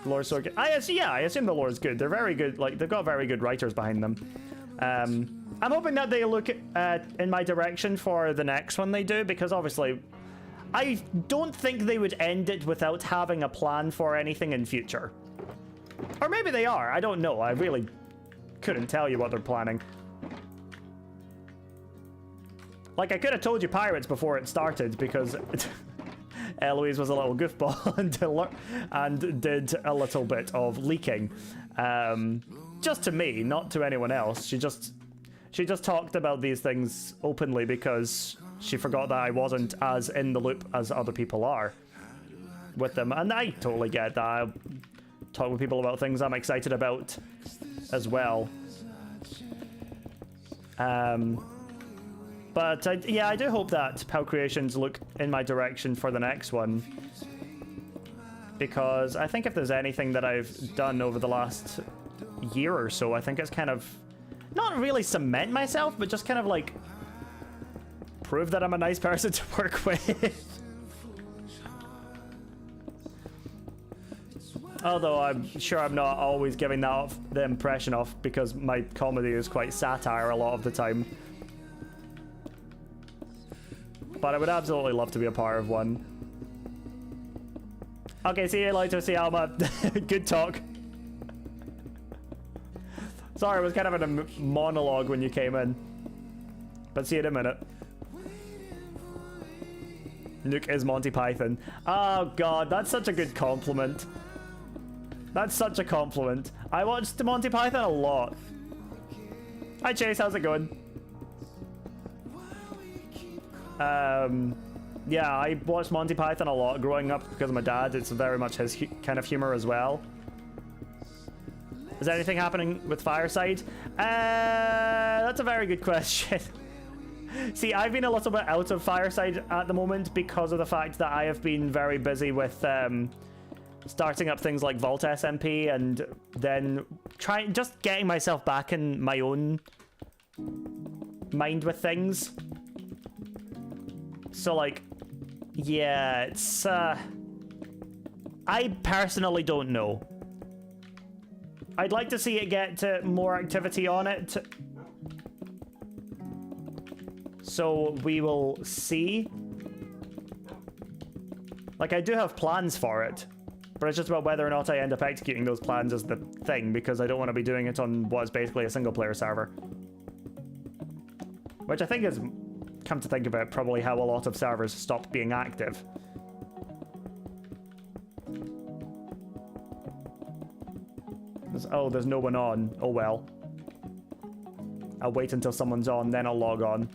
The lore's so good. I assume the lore's good. They're very good. Like, they've got very good writers behind them. I'm hoping that they look in my direction for the next one they do, because obviously I don't think they would end it without having a plan for anything in future. Or maybe they are. I don't know. I really couldn't tell you what they're planning. Like, I could have told you Pirates before it started, because Eloise was a little goofball and did a little bit of leaking. Just to me, not to anyone else. She just talked about these things openly because she forgot that I wasn't as in the loop as other people are with them. And I totally get that. I talk with people about things I'm excited about as well. But yeah, I do hope that PAL Creations look in my direction for the next one. Because I think if there's anything that I've done over the last year or so, I think it's kind of not really cement myself, but just kind of like prove that I'm a nice person to work with. Although I'm sure I'm not always giving that off the impression of, because my comedy is quite satire a lot of the time. But I would absolutely love to be a part of one. Okay, see you later, see Alma. Good talk. Sorry, it was kind of a monologue when you came in. But see you in a minute. Nuke is Monty Python. Oh god, that's such a good compliment. That's such a compliment. I watched Monty Python a lot. Hi Chase, how's it going? Yeah, I watched Monty Python a lot growing up because of my dad. It's very much his kind of humor as well. Is anything happening with Fireside? That's a very good question. See, I've been a little bit out of Fireside at the moment because of the fact that I have been very busy with starting up things like Vault SMP and then just getting myself back in my own mind with things. So, like, yeah, it's, I personally don't know. I'd like to see it get to more activity on it. So, we will see. Like, I do have plans for it. But it's just about whether or not I end up executing those plans as the thing, because I don't want to be doing it on what is basically a single-player server. Which I think is, come to think of it, probably how a lot of servers stopped being active. Oh, there's no one on. Oh well. I'll wait until someone's on, then I'll log on.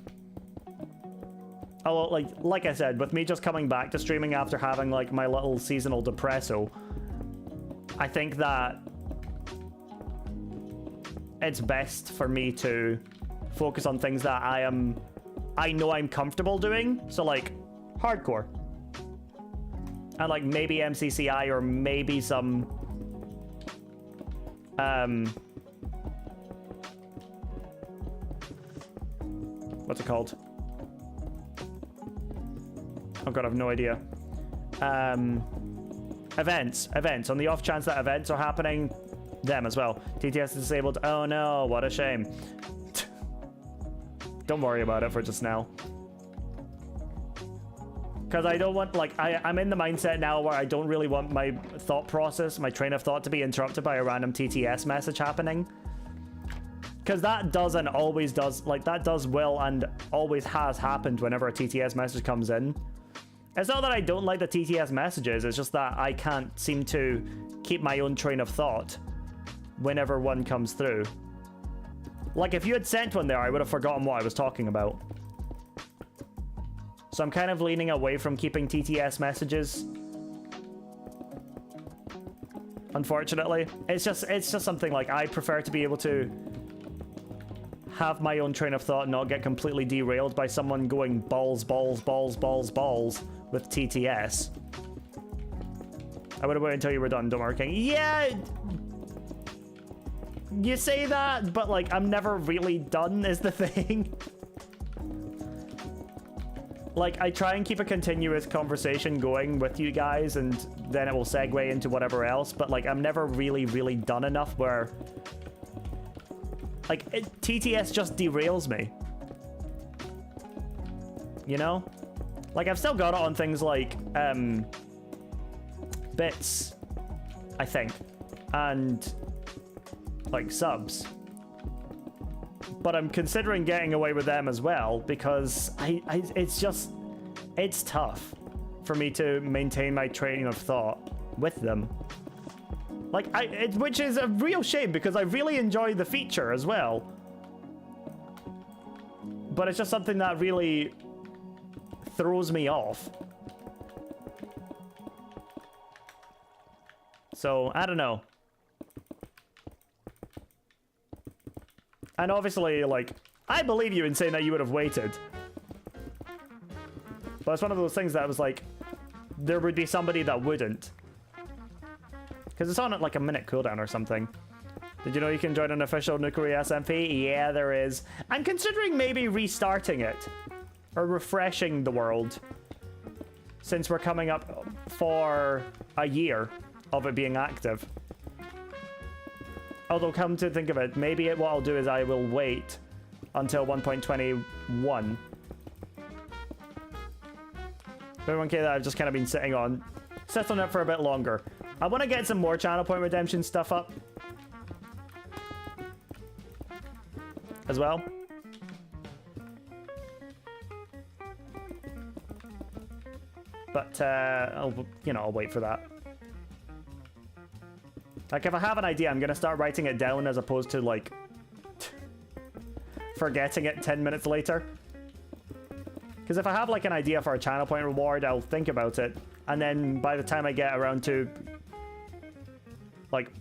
Oh, like I said, with me just coming back to streaming after having like my little seasonal depresso, I think that it's best for me to focus on things that I know I'm comfortable doing. So like hardcore. And like maybe MCCI or maybe some what's it called? Oh god, I have no idea. Events. On the off chance that events are happening, them as well. TTS is disabled. Oh no, what a shame. Don't worry about it for just now. Because I don't want, like, I'm in the mindset now where I don't really want my thought process, my train of thought to be interrupted by a random TTS message happening. Because that does and always does, like, that does will and always has happened whenever a TTS message comes in. It's not that I don't like the TTS messages, it's just that I can't seem to keep my own train of thought whenever one comes through. Like, if you had sent one there, I would have forgotten what I was talking about. So I'm kind of leaning away from keeping TTS messages. Unfortunately. It's just something like I prefer to be able to have my own train of thought and not get completely derailed by someone going balls with TTS. I would have waited until you were done, don't worry, King. Yeah! You say that, but like, I'm never really done is the thing. Like, I try and keep a continuous conversation going with you guys, and then it will segue into whatever else, but like, I'm never really done enough where... Like, TTS just derails me. You know? Like, I've still got it on things like, bits, I think, and, like, subs. But I'm considering getting away with them as well, because it's tough. for me to maintain my train of thought with them. Like, which is a real shame because I really enjoy the feature as well. But it's just something that really throws me off. So, I don't know. And obviously, like, I believe you in saying that you would have waited. But it's one of those things that was like, there would be somebody that wouldn't. Because it's on at like a minute cooldown or something. Did you know you can join an official Nukeri SMP? Yeah, there is. I'm considering maybe restarting it. Or refreshing the world. Since we're coming up for a year of it being active. Although, come to think of it, maybe what I'll do is I will wait until 1.21. 1K that I've just kind of been sitting on. Sit on it for a bit longer. I want to get some more channel point redemption stuff up. As well. But, I'll wait for that. Like, if I have an idea, I'm going to start writing it down as opposed to, like, forgetting it 10 minutes later. Because if I have, like, an idea for a channel point reward, I'll think about it. And then by the time I get around to, like,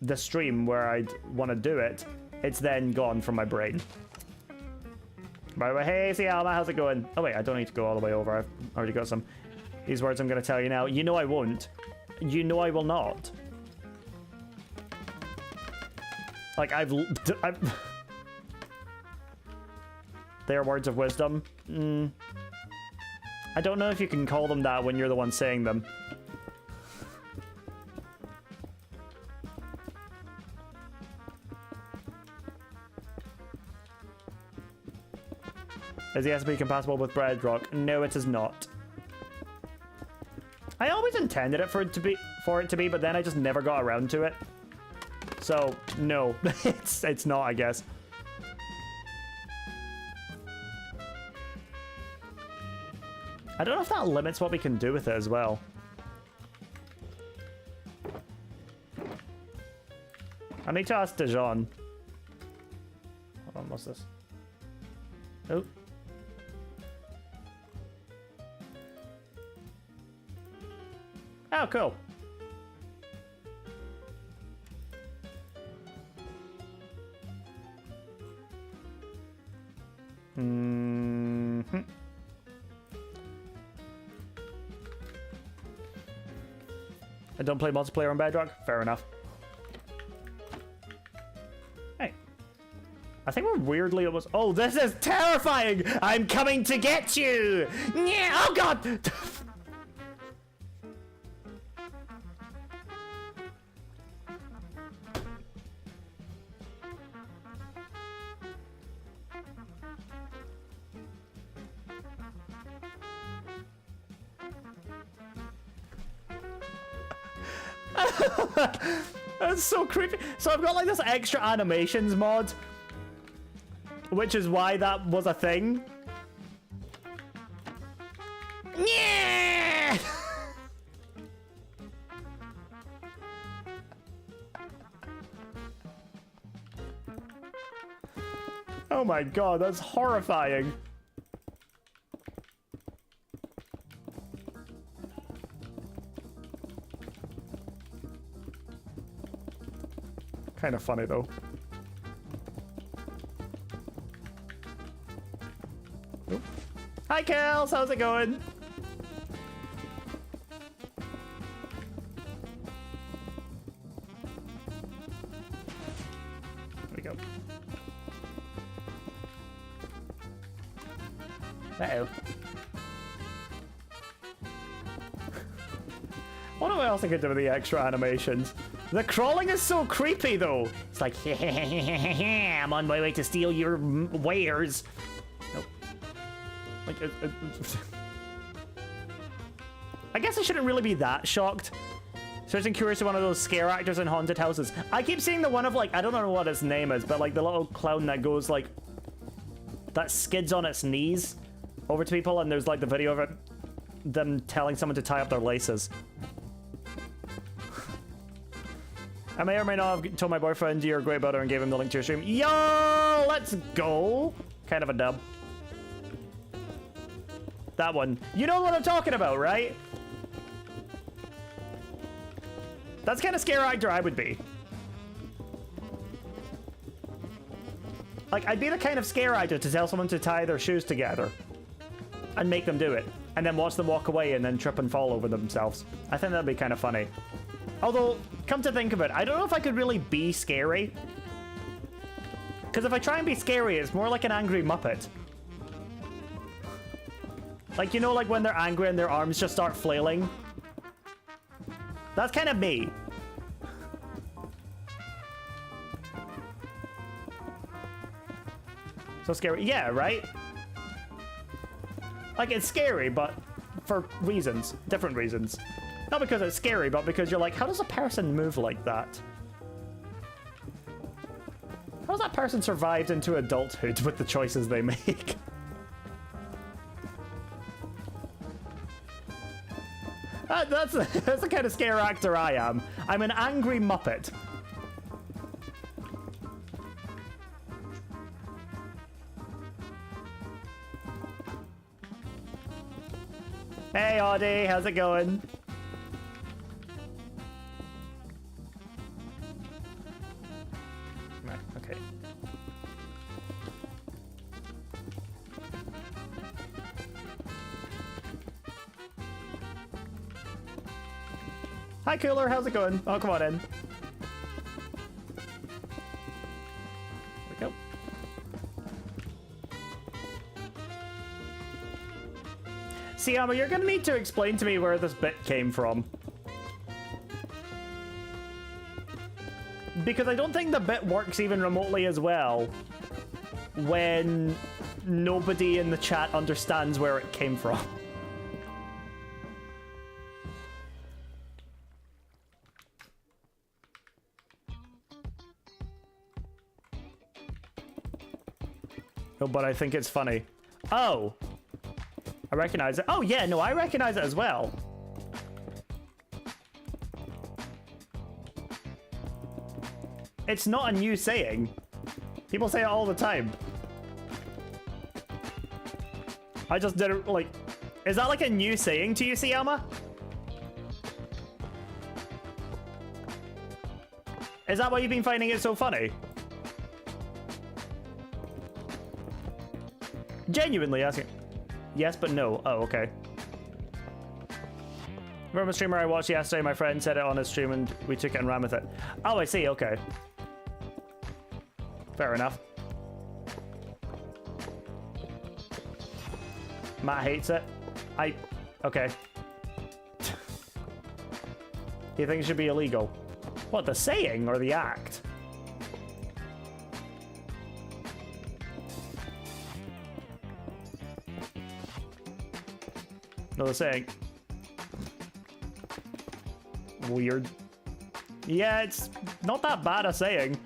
the stream where I'd want to do it, it's then gone from my brain. By the way, hey, Alma, how's it going? Oh, wait, I don't need to go all the way over. I've already got some. These words I'm going to tell you now. You know I won't. You know I will not. Like, I've they are words of wisdom. I don't know if you can call them that when you're the one saying them. Is the SP compatible with Bedrock? No, it is not. I always intended it for it to be, but then I just never got around to it. So, no, it's not, I guess. I don't know if that limits what we can do with it as well. I need to ask Dijon. Hold on, what's this? Oh. Oh, cool. I don't play multiplayer on Bedrock? Fair enough. Hey. I think we're weirdly almost... Oh, this is terrifying! I'm coming to get you! Yeah! Oh, God! That's so creepy. So I've got like this extra animations mod, which is why that was a thing. Yeah! Oh my god, that's horrifying. Kind of funny though. Oh. Hi Kels, how's it going? There we go. Uh-oh. I wonder what else I could do with the extra animations. The crawling is so creepy, though. It's like, I'm on my way to steal your wares. Nope. Like, I guess I shouldn't really be that shocked. Searching curious to one of those scare actors in haunted houses. I keep seeing the one of, like, I don't know what its name is, but, like, the little clown that goes, like, that skids on its knees over to people, and there's, like, the video of it them telling someone to tie up their laces. I may or may not have told my boyfriend you're a great builder and gave him the link to your stream. Yo, let's go. Kind of a dub. That one. You know what I'm talking about, right? That's the kind of scare actor I would be. Like, I'd be the kind of scare actor to tell someone to tie their shoes together and make them do it, and then watch them walk away and then trip and fall over themselves. I think that'd be kind of funny. Although, come to think of it, I don't know if I could really be scary. Because if I try and be scary, it's more like an angry Muppet. Like, you know, like when they're angry and their arms just start flailing? That's kind of me. So scary. Yeah, right? Like, it's scary, but for reasons. Different reasons. Not because it's scary, but because you're like, how does a person move like that? How has that person survived into adulthood with the choices they make? That's the kind of scare actor I am. I'm an angry Muppet. Hey, Audie, how's it going? Right, okay. Hi, Cooler, how's it going? Oh, come on in. There we go. Siama, you're gonna need to explain to me where this bit came from. Because I don't think the bit works even remotely as well when nobody in the chat understands where it came from. Oh, but I think it's funny. Oh! I recognize it. Oh, yeah, no, I recognize it as well. It's not a new saying. People say it all the time. I just didn't, like... Is that like a new saying to you, Siama? Is that why you've been finding it so funny? Genuinely asking. Yes, but no. Oh, okay. Remember a streamer I watched yesterday? My friend said it on his stream and we took it and ran with it. Oh, I see. Okay. Fair enough. Matt hates it. Okay. You think it should be illegal? What, the saying or the act? No, the saying. Weird. Yeah, it's not that bad a saying.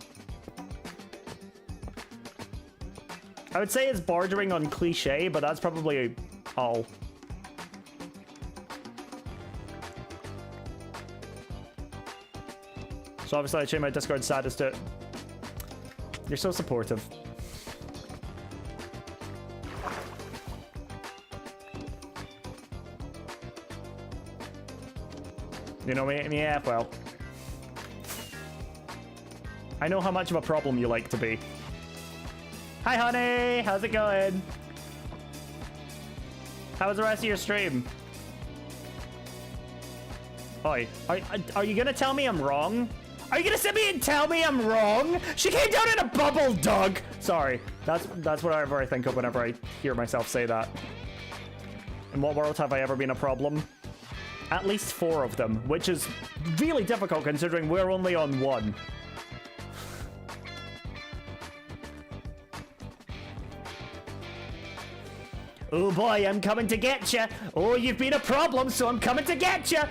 I would say it's bordering on cliche, but that's probably all. So obviously I changed my Discord status to... You're so supportive. You know me? Yeah, well. I know how much of a problem you like to be. Hi, honey! How's it going? How was the rest of your stream? Oi, are you gonna tell me I'm wrong? Are you gonna sit me and tell me I'm wrong? She came down in a bubble, Doug! Sorry, that's whatever I think of whenever I hear myself say that. In what world have I ever been a problem? At least 4 of them, which is really difficult considering we're only on 1. Oh boy, I'm coming to get ya. Oh, you've been a problem, so I'm coming to get ya.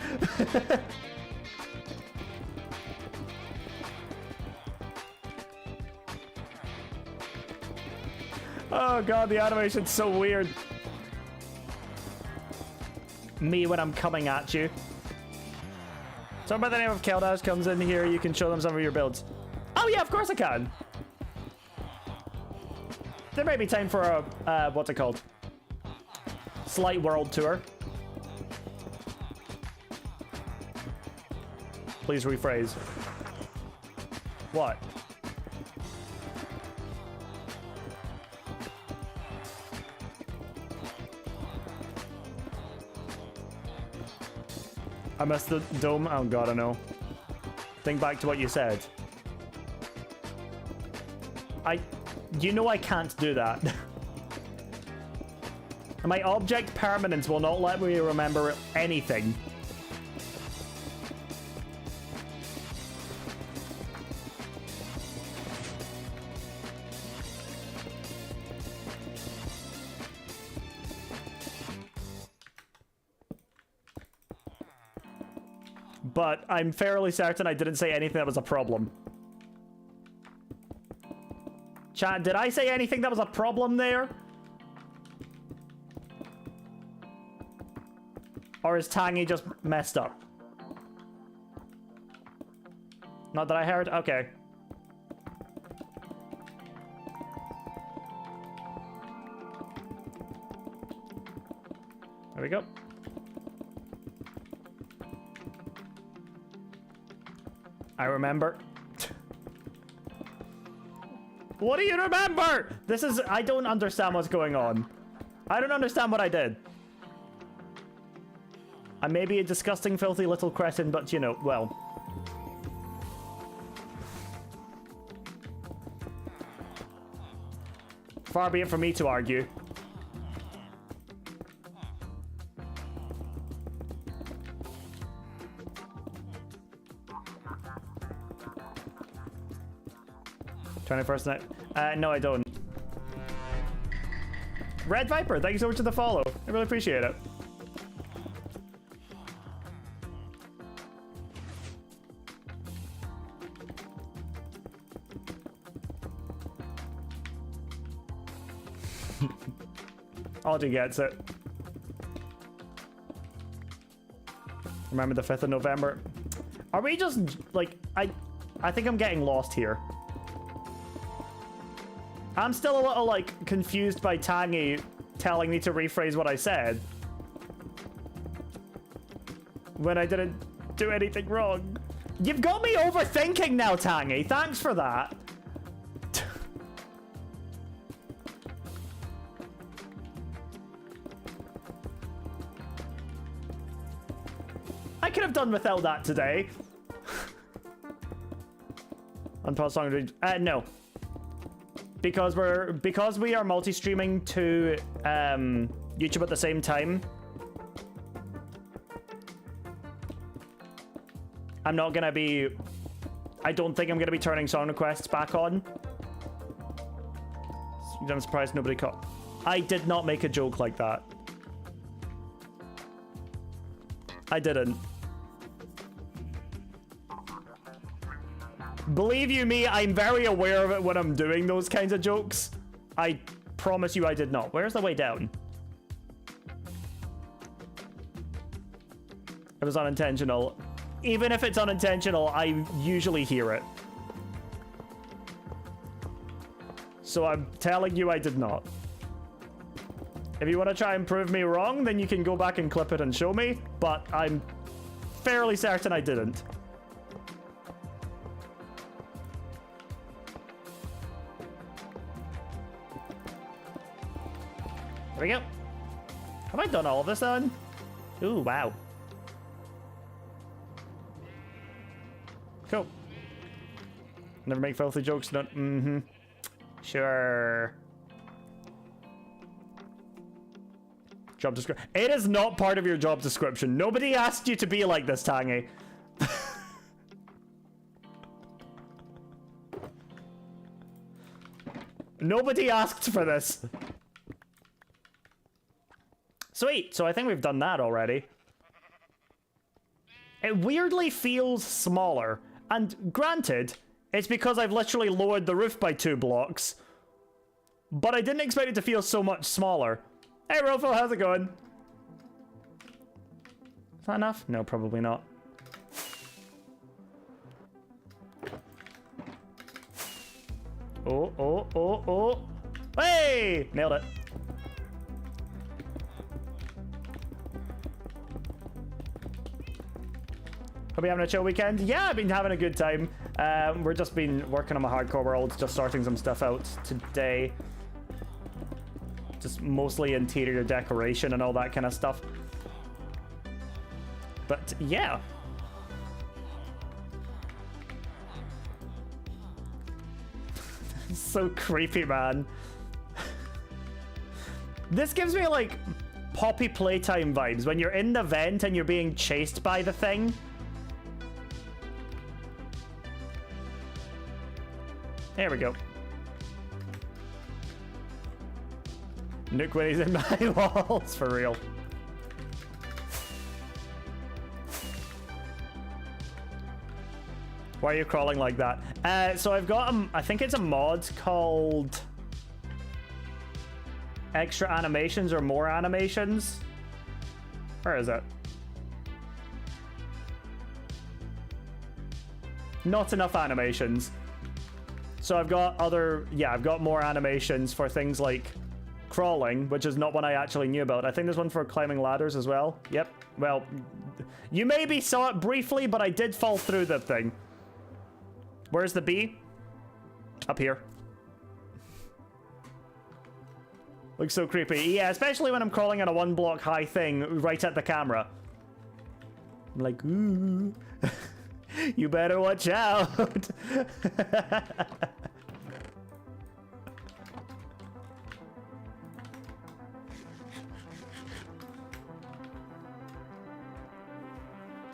Oh god, the animation's so weird. me when I'm coming at you. Someone by the name of Keldas comes in here, you can show them some of your builds. Oh yeah, of course I can. There may be time for a, what's it called? Slight world tour. Please rephrase. What? I missed the dome. Oh god, I know. Think back to what you said. You know I can't do that. My object permanence will not let me remember anything. But I'm fairly certain I didn't say anything that was a problem. Chat, did I say anything that was a problem there? Or is Tangy just messed up? Not that I heard? Okay. There we go. I remember. What do you remember? This is... I don't understand what's going on. I don't understand what I did. I may be a disgusting, filthy little cretin, but you know, well. Far be it from me to argue. #21st night. No, I don't. Red Viper, thank you so much for the follow. I really appreciate it. Audie gets it. Remember the 5th of November? Are we just, like, I think I'm getting lost here. I'm still a little, like, confused by Tangy telling me to rephrase what I said. When I didn't do anything wrong. You've got me overthinking now, Tangy. Thanks for that. I could have done without that today. Unpause song. No. Because we are multi-streaming to YouTube at the same time. I'm not gonna be... I don't think I'm gonna be turning song requests back on. I'm surprised nobody caught... I did not make a joke like that. I didn't. Believe you me, I'm very aware of it when I'm doing those kinds of jokes. I promise you I did not. Where's the way down? It was unintentional. Even if it's unintentional, I usually hear it. So I'm telling you I did not. If you want to try and prove me wrong, then you can go back and clip it and show me. But I'm fairly certain I didn't. There we go. Have I done all of this on? Ooh, wow. Cool. Never make filthy jokes, don't... Mm-hmm. Sure. Job description. It is not part of your job description. Nobody asked you to be like this, Tangy. Nobody asked for this. Sweet, so I think we've done that already. It weirdly feels smaller, and granted, it's because I've literally lowered the roof by 2 blocks. But I didn't expect it to feel so much smaller. Hey Rofo, how's it going? Is that enough? No, probably not. Oh, oh, oh, oh. Hey! Nailed it. Hope you're having a chill weekend. Yeah, I've been having a good time. We're just been working on my hardcore world, just sorting some stuff out today. Just mostly interior decoration and all that kind of stuff. But yeah. So creepy, man. This gives me like Poppy Playtime vibes when you're in the vent and you're being chased by the thing. There we go. Nukeri's in my walls, for real. Why are you crawling like that? So I've got, I think it's a mod called Extra Animations or More Animations. Where is it? Not enough animations. So I've got other, yeah, I've got more animations for things like crawling, which is not one I actually knew about. I think there's one for climbing ladders as well. Yep. Well, you maybe saw it briefly, but I did fall through that thing. Where's the bee? Up here. Looks so creepy. Yeah, especially when I'm crawling on a 1 block high thing right at the camera. I'm like, ooh. You better watch out.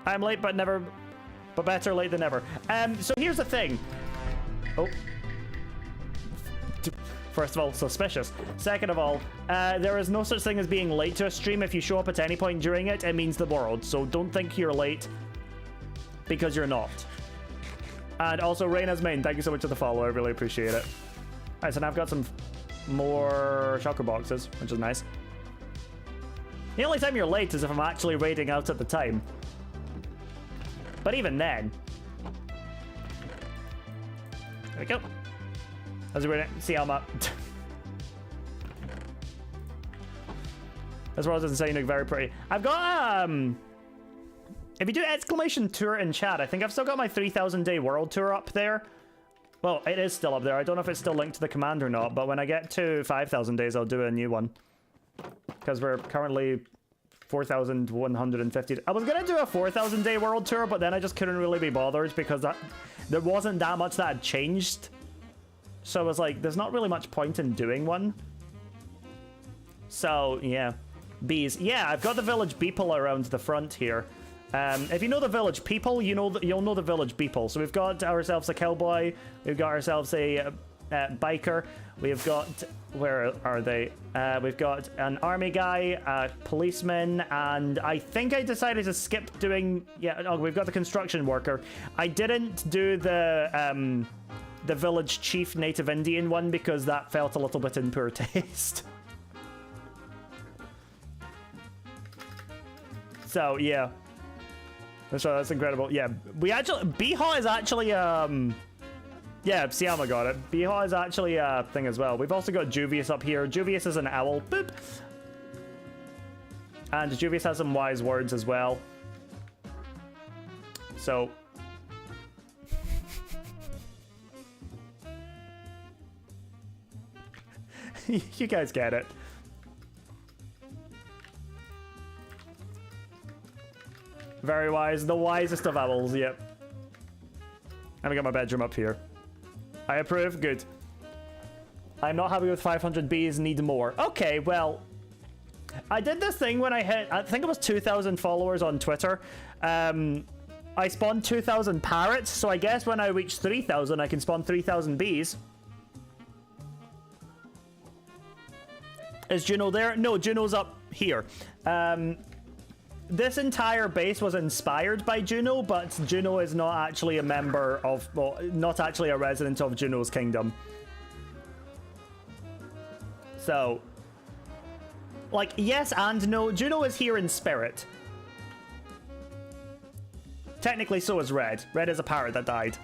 I'm late, but better late than never. So here's the thing. Oh. First of all, suspicious. Second of all, there is no such thing as being late to a stream. If you show up at any point during it, it means the world. So don't think you're late, because you're not. And also, Reina's main, thank you so much for the follow. I really appreciate it. Alright, so now I've got some more shulker boxes, which is nice. The only time you're late is if I'm actually raiding out at the time. But even then. There we go. As we see how much. As well as saying look very pretty. I've got if you do exclamation tour in chat, I think I've still got my 3,000 day world tour up there. Well, it is still up there. I don't know if it's still linked to the command or not, but when I get to 5,000 days, I'll do a new one. Because we're currently 4,150. I was gonna do a 4,000 day world tour, but then I just couldn't really be bothered because there wasn't that much that had changed. So I was like, there's not really much point in doing one. So yeah, bees. Yeah, I've got the village people around the front here. If you know the village people, you'll know the village people. So we've got ourselves a cowboy, we've got ourselves a biker, we've got, where are they? We've got an army guy, a policeman, and I think I decided to skip doing, yeah, oh, we've got the construction worker. I didn't do the village chief native Indian one because that felt a little bit in poor taste. So yeah. That's incredible. Yeah, we actually, Beehot is actually, yeah, Siama got it. Beehot is actually a thing as well. We've also got Juvius up here. Juvius is an owl. Boop. And Juvius has some wise words as well. So. You guys get it. Very wise. The wisest of owls, yep. And I got my bedroom up here. I approve. Good. I'm not happy with 500 bees. Need more. Okay, well. I did this thing when I hit, I think it was 2,000 followers on Twitter. I spawned 2,000 parrots, so I guess when I reach 3,000, I can spawn 3,000 bees. Is Juno there? No, Juno's up here. This entire base was inspired by Juno, but Juno is not actually a member of, well, not actually a resident of Juno's kingdom. So, like, yes and no. Juno is here in spirit. Technically, so is Red. Red is a parrot that died.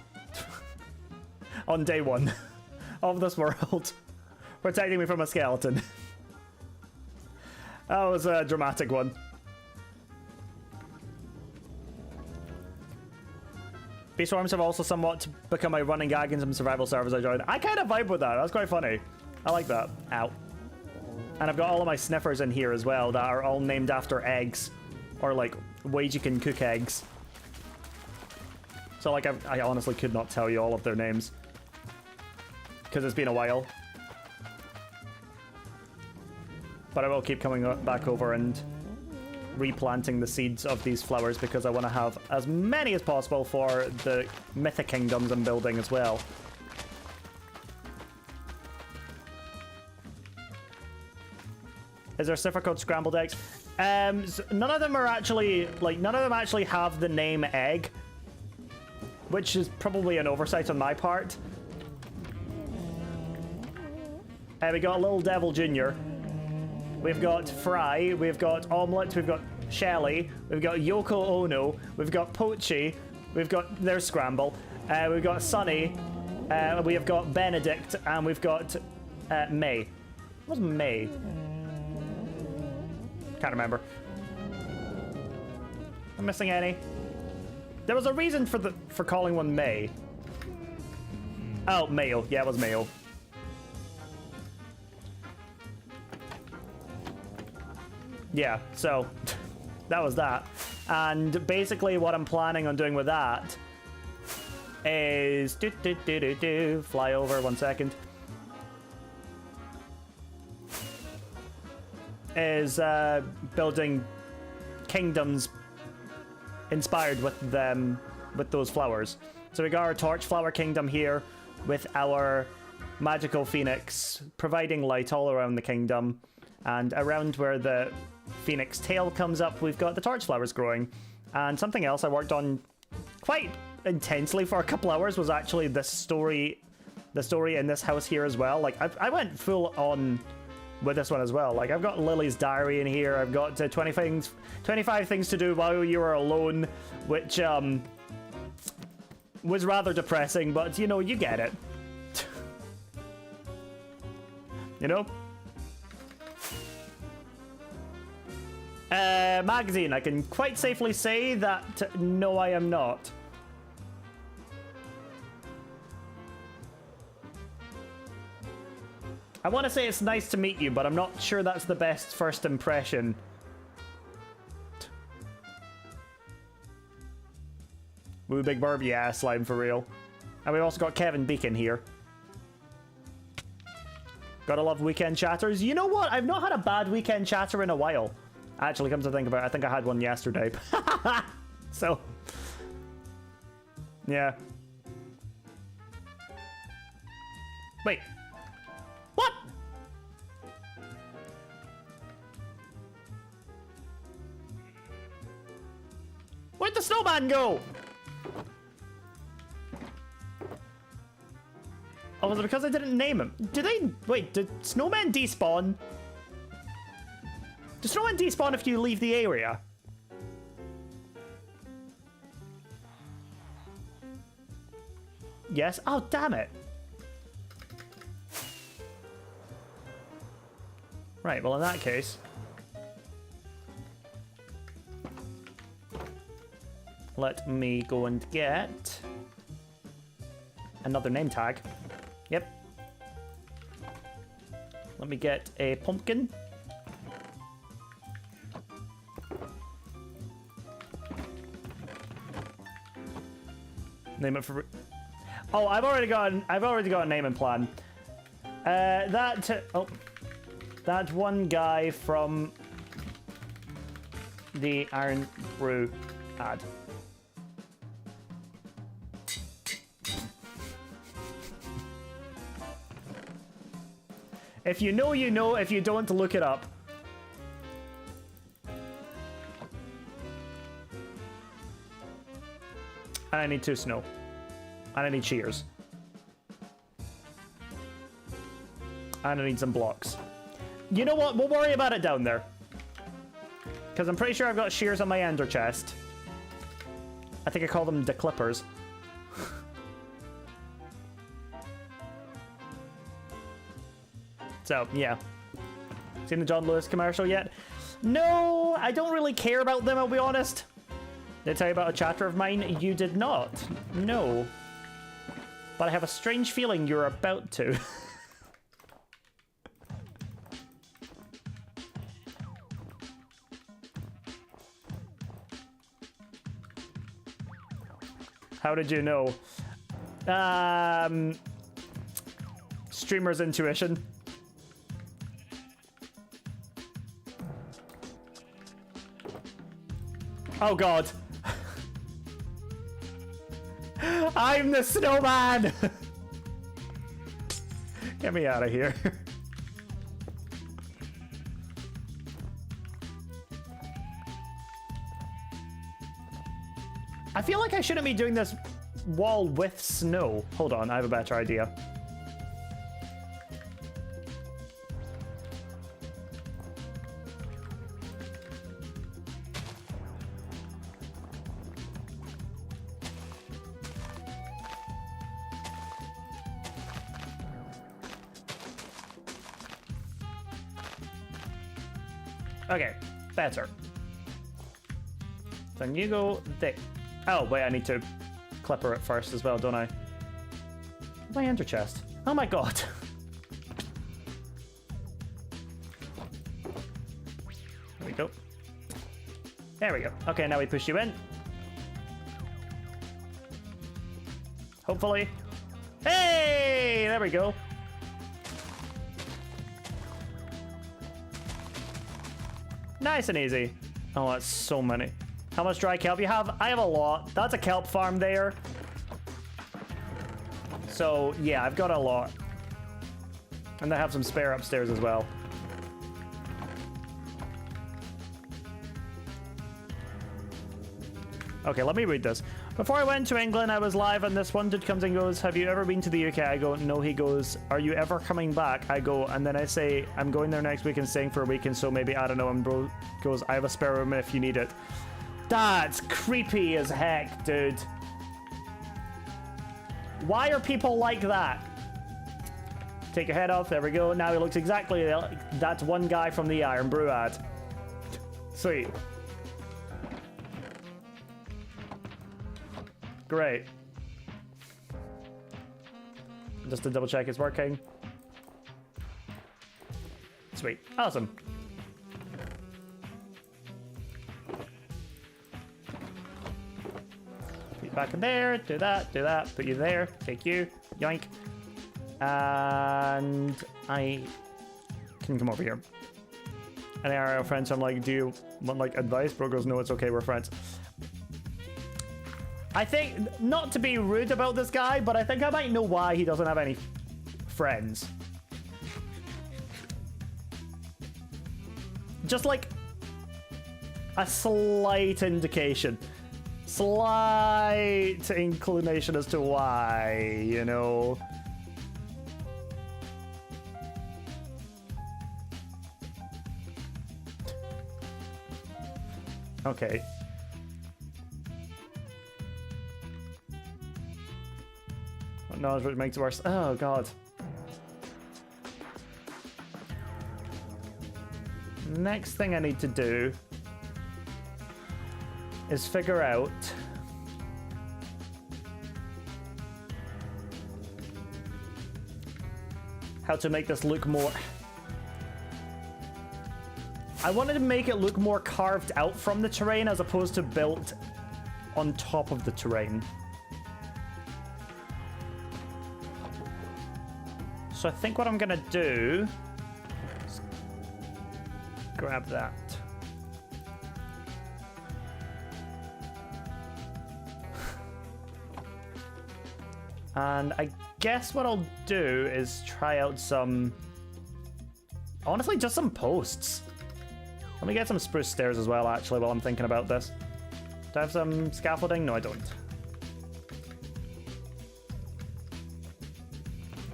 On day 1 of this world. Protecting me from a skeleton. That was a dramatic one. Beast Swarms have also somewhat become a running gag in some survival servers I joined. I kind of vibe with that. That's quite funny. I like that. Ow. And I've got all of my sniffers in here as well that are all named after eggs. Or like ways you can cook eggs. So like I honestly could not tell you all of their names. Because it's been a while. But I will keep coming back over and replanting the seeds of these flowers because I want to have as many as possible for the mythic kingdoms I'm building as well. Is there a cipher called scrambled eggs? So none of them are actually none of them actually have the name egg, which is probably an oversight on my part. We got Little Devil Jr. We've got Fry, we've got Omelette, we've got Shelly, we've got Yoko Ono, we've got Pochi, we've got their Scramble, we've got Sunny, we have got Benedict, and we've got May. What was May? Can't remember. I'm missing any. There was a reason for calling one May. Oh, Mayo. Yeah, it was Mayo. Yeah, so that was that. And basically what I'm planning on doing with that is fly over 1 second. Is building kingdoms inspired with them, with those flowers. So we got our torch flower kingdom here with our magical phoenix providing light all around the kingdom, and around where the phoenix tail comes up we've got the torch flowers growing. And something else I worked on quite intensely for a couple hours was actually the story in this house here as well. Like I went full on with this one as well. Like I've got Lily's diary in here. I've got 25 things to do while you were alone, which was rather depressing, but you know, you get it. You know? Magazine, I can quite safely say that no, I am not. I want to say it's nice to meet you, but I'm not sure that's the best first impression. Woo Big Burb, yeah, slime for real. And we've also got Kevin Beacon here. Gotta love weekend chatters. You know what? I've not had a bad weekend chatter in a while. Actually, come to think about it, I think I had one yesterday. So, yeah. Wait. What? Where'd the snowman go? Oh, was it because I didn't name him? Wait, did snowmen despawn? Do snowmen despawn if you leave the area? Yes? Oh, damn it. Right, well in that case, let me go and get another name tag. Yep. Let me get a pumpkin. Name it for... Oh, I've already got a naming plan. That one guy from the Iron Brew ad. If you know, you know. If you don't, look it up. And I need 2 snow. And I need shears. And I need some blocks. You know what? We'll worry about it down there. Because I'm pretty sure I've got shears on my ender chest. I think I call them the Clippers. So, yeah. Seen the John Lewis commercial yet? No, I don't really care about them, I'll be honest. Did I tell you about a chatter of mine? You did not. No. But I have a strange feeling you're about to. How did you know? Streamer's intuition. Oh god. I'm the snowman! Get me out of here. I feel like I shouldn't be doing this wall with snow. Hold on, I have a better idea. Okay, better. Then you go there. Oh, wait, I need to clipper it first as well, don't I? My ender chest. Oh my god. There we go. There we go. Okay, now we push you in. Hopefully. Hey! There we go. Nice and easy. Oh, that's so many. How much dry kelp you have? I have a lot. That's a kelp farm there. So, yeah, I've got a lot. And I have some spare upstairs as well. Okay, let me read this. Before I went to England, I was live and this one dude comes and goes, have you ever been to the UK? I go, no. He goes, are you ever coming back? I go, and then I say, I'm going there next week and staying for a week, and so maybe, I don't know. And bro goes, I have a spare room if you need it. That's creepy as heck, dude. Why are people like that? Take your head off, there we go. Now he looks exactly like that's one guy from the Iron Brew ad. Sweet. Great. Just to double check it's working. Sweet. Awesome. Put you back in there. Do that. Do that. Put you there. Take you. Yoink. And I can come over here. And our friends, I'm like, do you want like advice? Bro goes, no, it's okay. We're friends. I think, not to be rude about this guy, but I think I might know why he doesn't have any friends. Just like a slight indication. Slight inclination as to why, you know. Okay. Knowledge which makes it worse. Oh god. Next thing I need to do is figure out how to make this look more... I wanted to make it look more carved out from the terrain as opposed to built on top of the terrain. So I think what I'm gonna do is grab that. And I guess what I'll do is try out some, honestly, just some posts. Let me get some spruce stairs as well, actually, while I'm thinking about this. Do I have some scaffolding? No, I don't.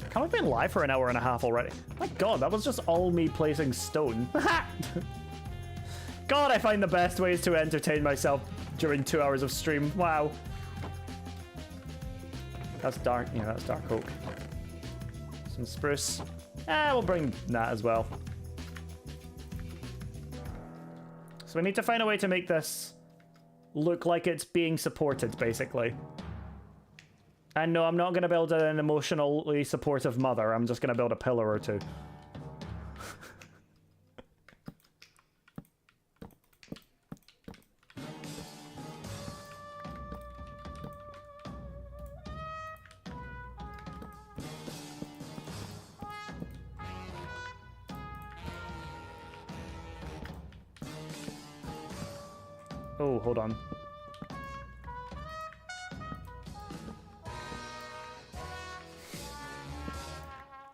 Can't we been live for an hour and a half already? My god, that was just all me placing stone. God, I find the best ways to entertain myself during 2 hours of stream. Wow. That's dark. Yeah, that's dark oak. Some spruce. We'll bring that as well. So we need to find a way to make this look like it's being supported, basically. And no, I'm not going to build an emotionally supportive mother. I'm just going to build a pillar or two. Oh, hold on.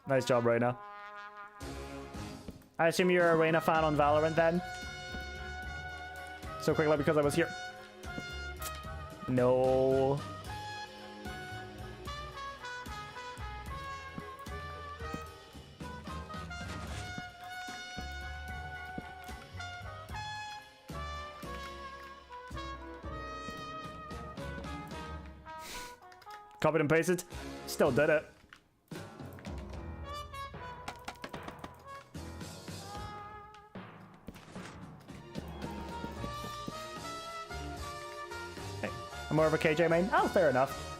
Nice job, Reyna. I assume you're a Reyna fan on Valorant then? So quickly because I was here. No. Copied and pasted. Still did it. Hey, I'm more of a KJ main. Oh, fair enough.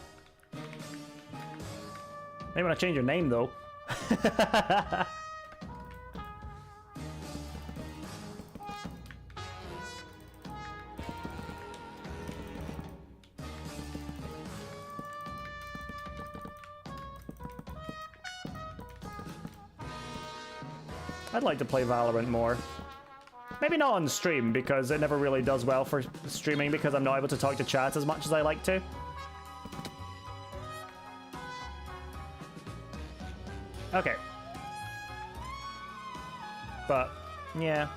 Maybe want to change your name though. I'd like to play Valorant more. Maybe not on stream, because it never really does well for streaming because I'm not able to talk to chat as much as I like to. Okay. But, yeah.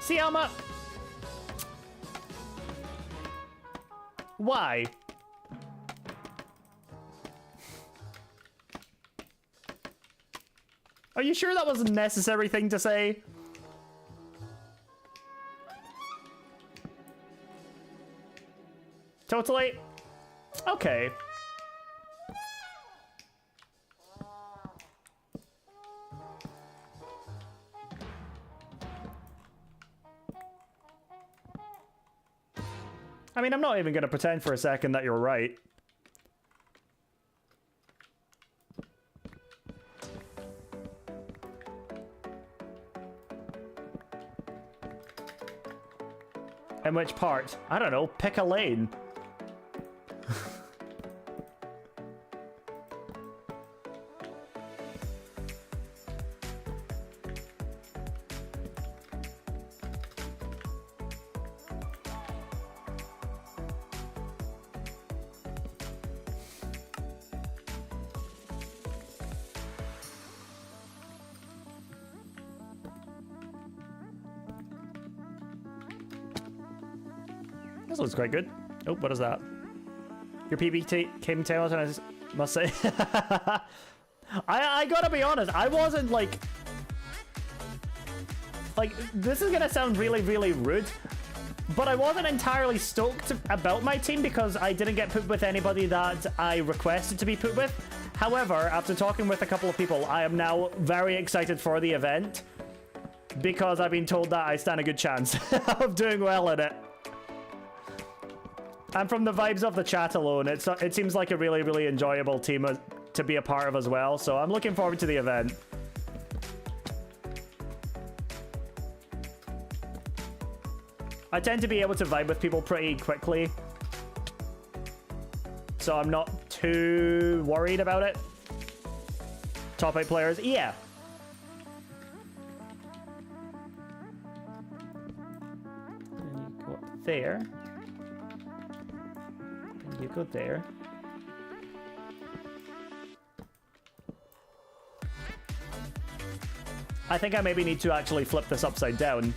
See, Alma? Why? Are you sure that was a necessary thing to say? Totally? Okay. I mean, I'm not even going to pretend for a second that you're right. In which part? I don't know, pick a lane. This looks quite good. Oh, what is that? Your PB came tailored, and I must say. I gotta be honest, I wasn't like, this is gonna sound really, really rude, but I wasn't entirely stoked about my team because I didn't get put with anybody that I requested to be put with. However, after talking with a couple of people, I am now very excited for the event because I've been told that I stand a good chance of doing well in it. And from the vibes of the chat alone, it seems like a really, really enjoyable team to be a part of as well. So I'm looking forward to the event. I tend to be able to vibe with people pretty quickly, so I'm not too worried about it. Top 8 players, yeah. And you go up there. You go there. I think I maybe need to actually flip this upside down.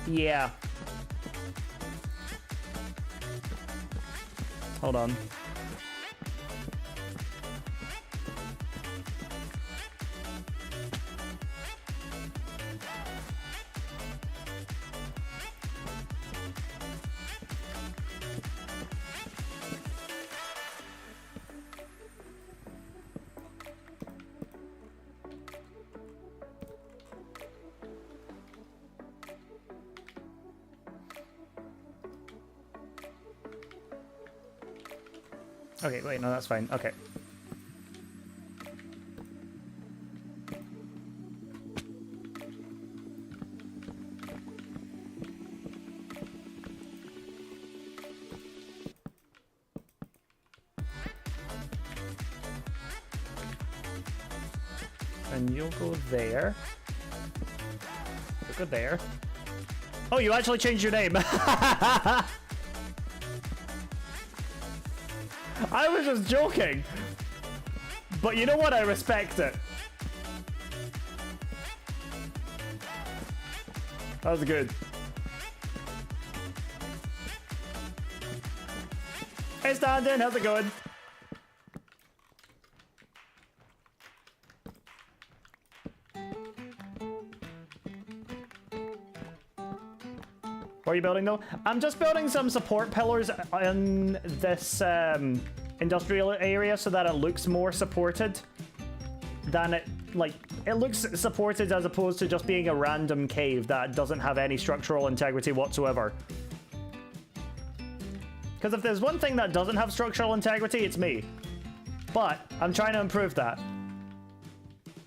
Yeah. Hold on. Okay, wait, no, that's fine. Okay. And you'll go there. You'll go there. Oh, you actually changed your name. I was just joking. But you know what? I respect it. That was good. Hey, Standin, how's it going? What are you building though? I'm just building some support pillars in this industrial area so that it looks more supported than it looks supported as opposed to just being a random cave that doesn't have any structural integrity whatsoever. Because if there's one thing that doesn't have structural integrity, it's me. But I'm trying to improve that.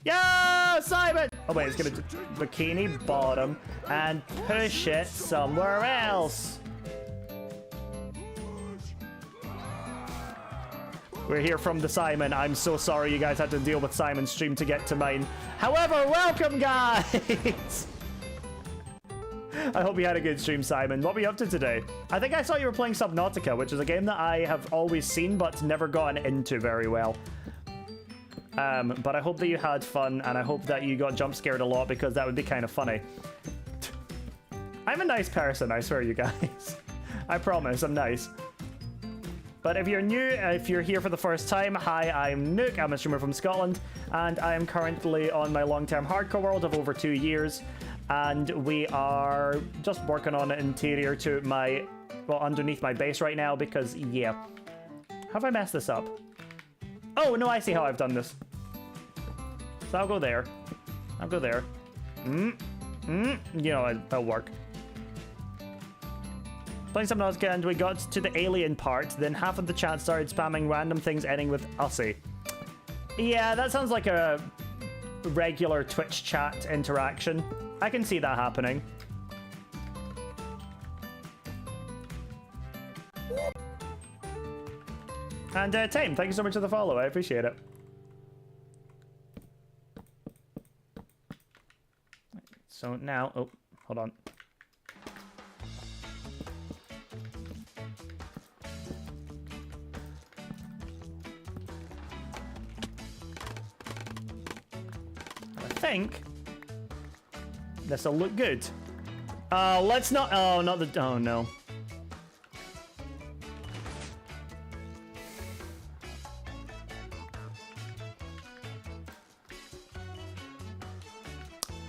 Yeah, Simon! Oh wait, it's gonna bikini bottom and push it somewhere else. We're here from the Simon. I'm so sorry you guys had to deal with Simon's stream to get to mine. However, welcome guys! I hope you had a good stream, Simon. What were you up to today? I think I saw you were playing Subnautica, which is a game that I have always seen but never gotten into very well. But I hope that you had fun, and I hope that you got jump scared a lot, because that would be kind of funny. I'm a nice person, I swear, you guys. I promise, I'm nice. But if you're new, if you're here for the first time, hi, I'm Nuke. I'm a streamer from Scotland, and I am currently on my long-term hardcore world of over 2 years, and we are just working on an interior to my, well, underneath my base right now, because, yeah. Have I messed this up? Oh, no, I see how I've done this. So I'll go there. I'll go there. You know, that'll work. Playing Subnautica and we got to the alien part, then half of the chat started spamming random things ending with Ussy. Yeah, that sounds like a regular Twitch chat interaction. I can see that happening. And Tame, thank you so much for the follow. I appreciate it. So now, oh, hold on. I think this'll look good. Let's not. Oh, not the. Oh no.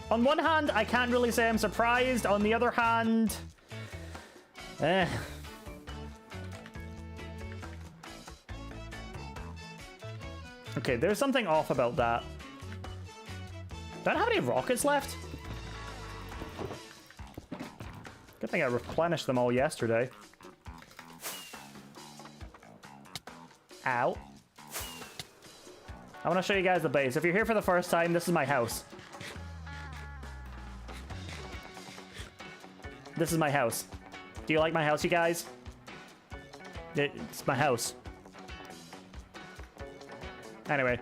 On one hand, I can't really say I'm surprised. On the other hand, Okay, there's something off about that. Do I have any rockets left? Good thing I replenished them all yesterday. Ow. I want to show you guys the base. If you're here for the first time, this is my house. This is my house. Do you like my house, you guys? It's my house. Anyway.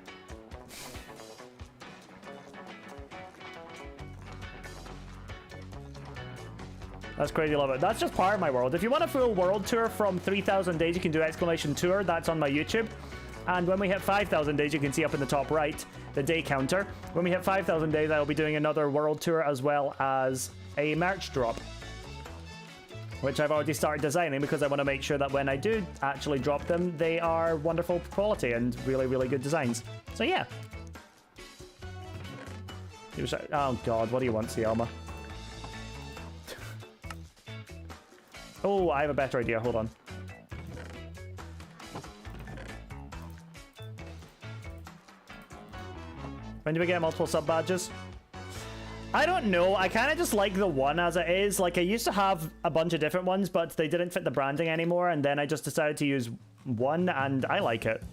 That's crazy, love it. That's just part of my world. If you want a full world tour from 3,000 days, you can do exclamation tour. That's on my YouTube. And when we hit 5,000 days, you can see up in the top right, the day counter. When we hit 5,000 days, I will be doing another world tour as well as a merch drop, which I've already started designing because I want to make sure that when I do actually drop them, they are wonderful quality and really, really good designs. So yeah. Oh god, what do you want, Sielma? Oh, I have a better idea. Hold on. When do we get multiple sub badges? I don't know. I kind of just like the one as it is. Like, I used to have a bunch of different ones, but they didn't fit the branding anymore, and then I just decided to use 1, and I like it.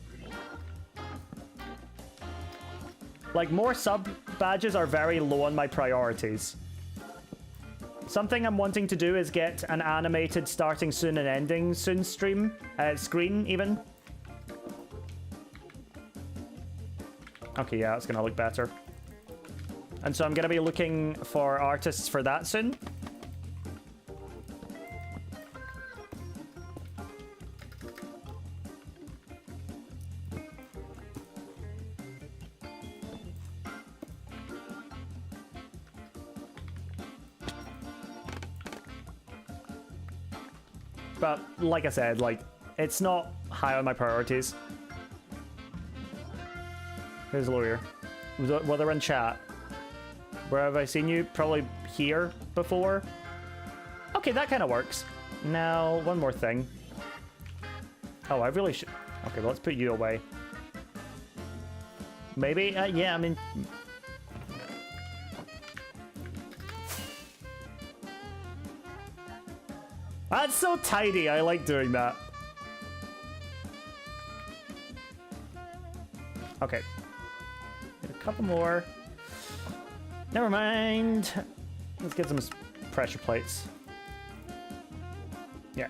Like, more sub badges are very low on my priorities. Something I'm wanting to do is get an animated starting soon and ending soon screen, even. Okay, yeah, it's gonna look better. And so I'm gonna be looking for artists for that soon. But like I said, like, it's not high on my priorities. Here's Lawyer. Well, they're in chat. Where have I seen you? Probably here before. Okay, that kind of works. Now, one more thing. Oh, I really should... Okay, well, let's put you away. Maybe? Yeah, I mean... That's so tidy. I like doing that. Okay. Get a couple more. Never mind. Let's get some pressure plates. Yeah.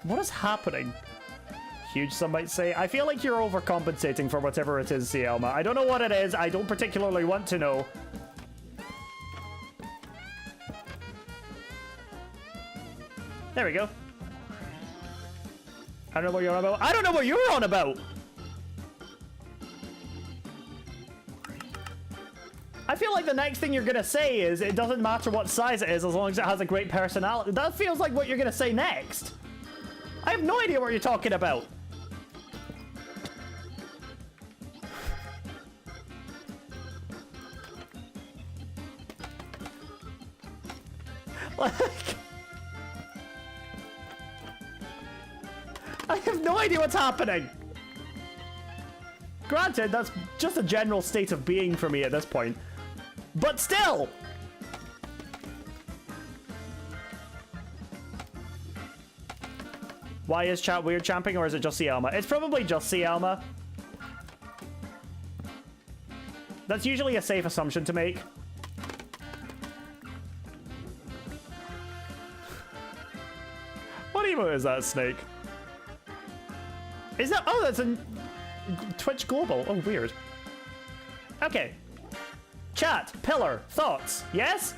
What is happening? Huge, some might say. I feel like you're overcompensating for whatever it is, Cielma. I don't know what it is. I don't particularly want to know. There we go. I don't know what you're on about. I don't know what you're on about! I feel like the next thing you're gonna say is it doesn't matter what size it is as long as it has a great personality. That feels like what you're gonna say next. I have no idea what you're talking about. Like... I have no idea what's happening. Granted, that's just a general state of being for me at this point. But still! Why is chat weird champing, or is it just Cielma? It's probably just Cielma. That's usually a safe assumption to make. What emote is that, Snake? Is that... Oh, that's a Twitch Global. Oh, weird. Okay. Chat, Pillar, thoughts? Yes?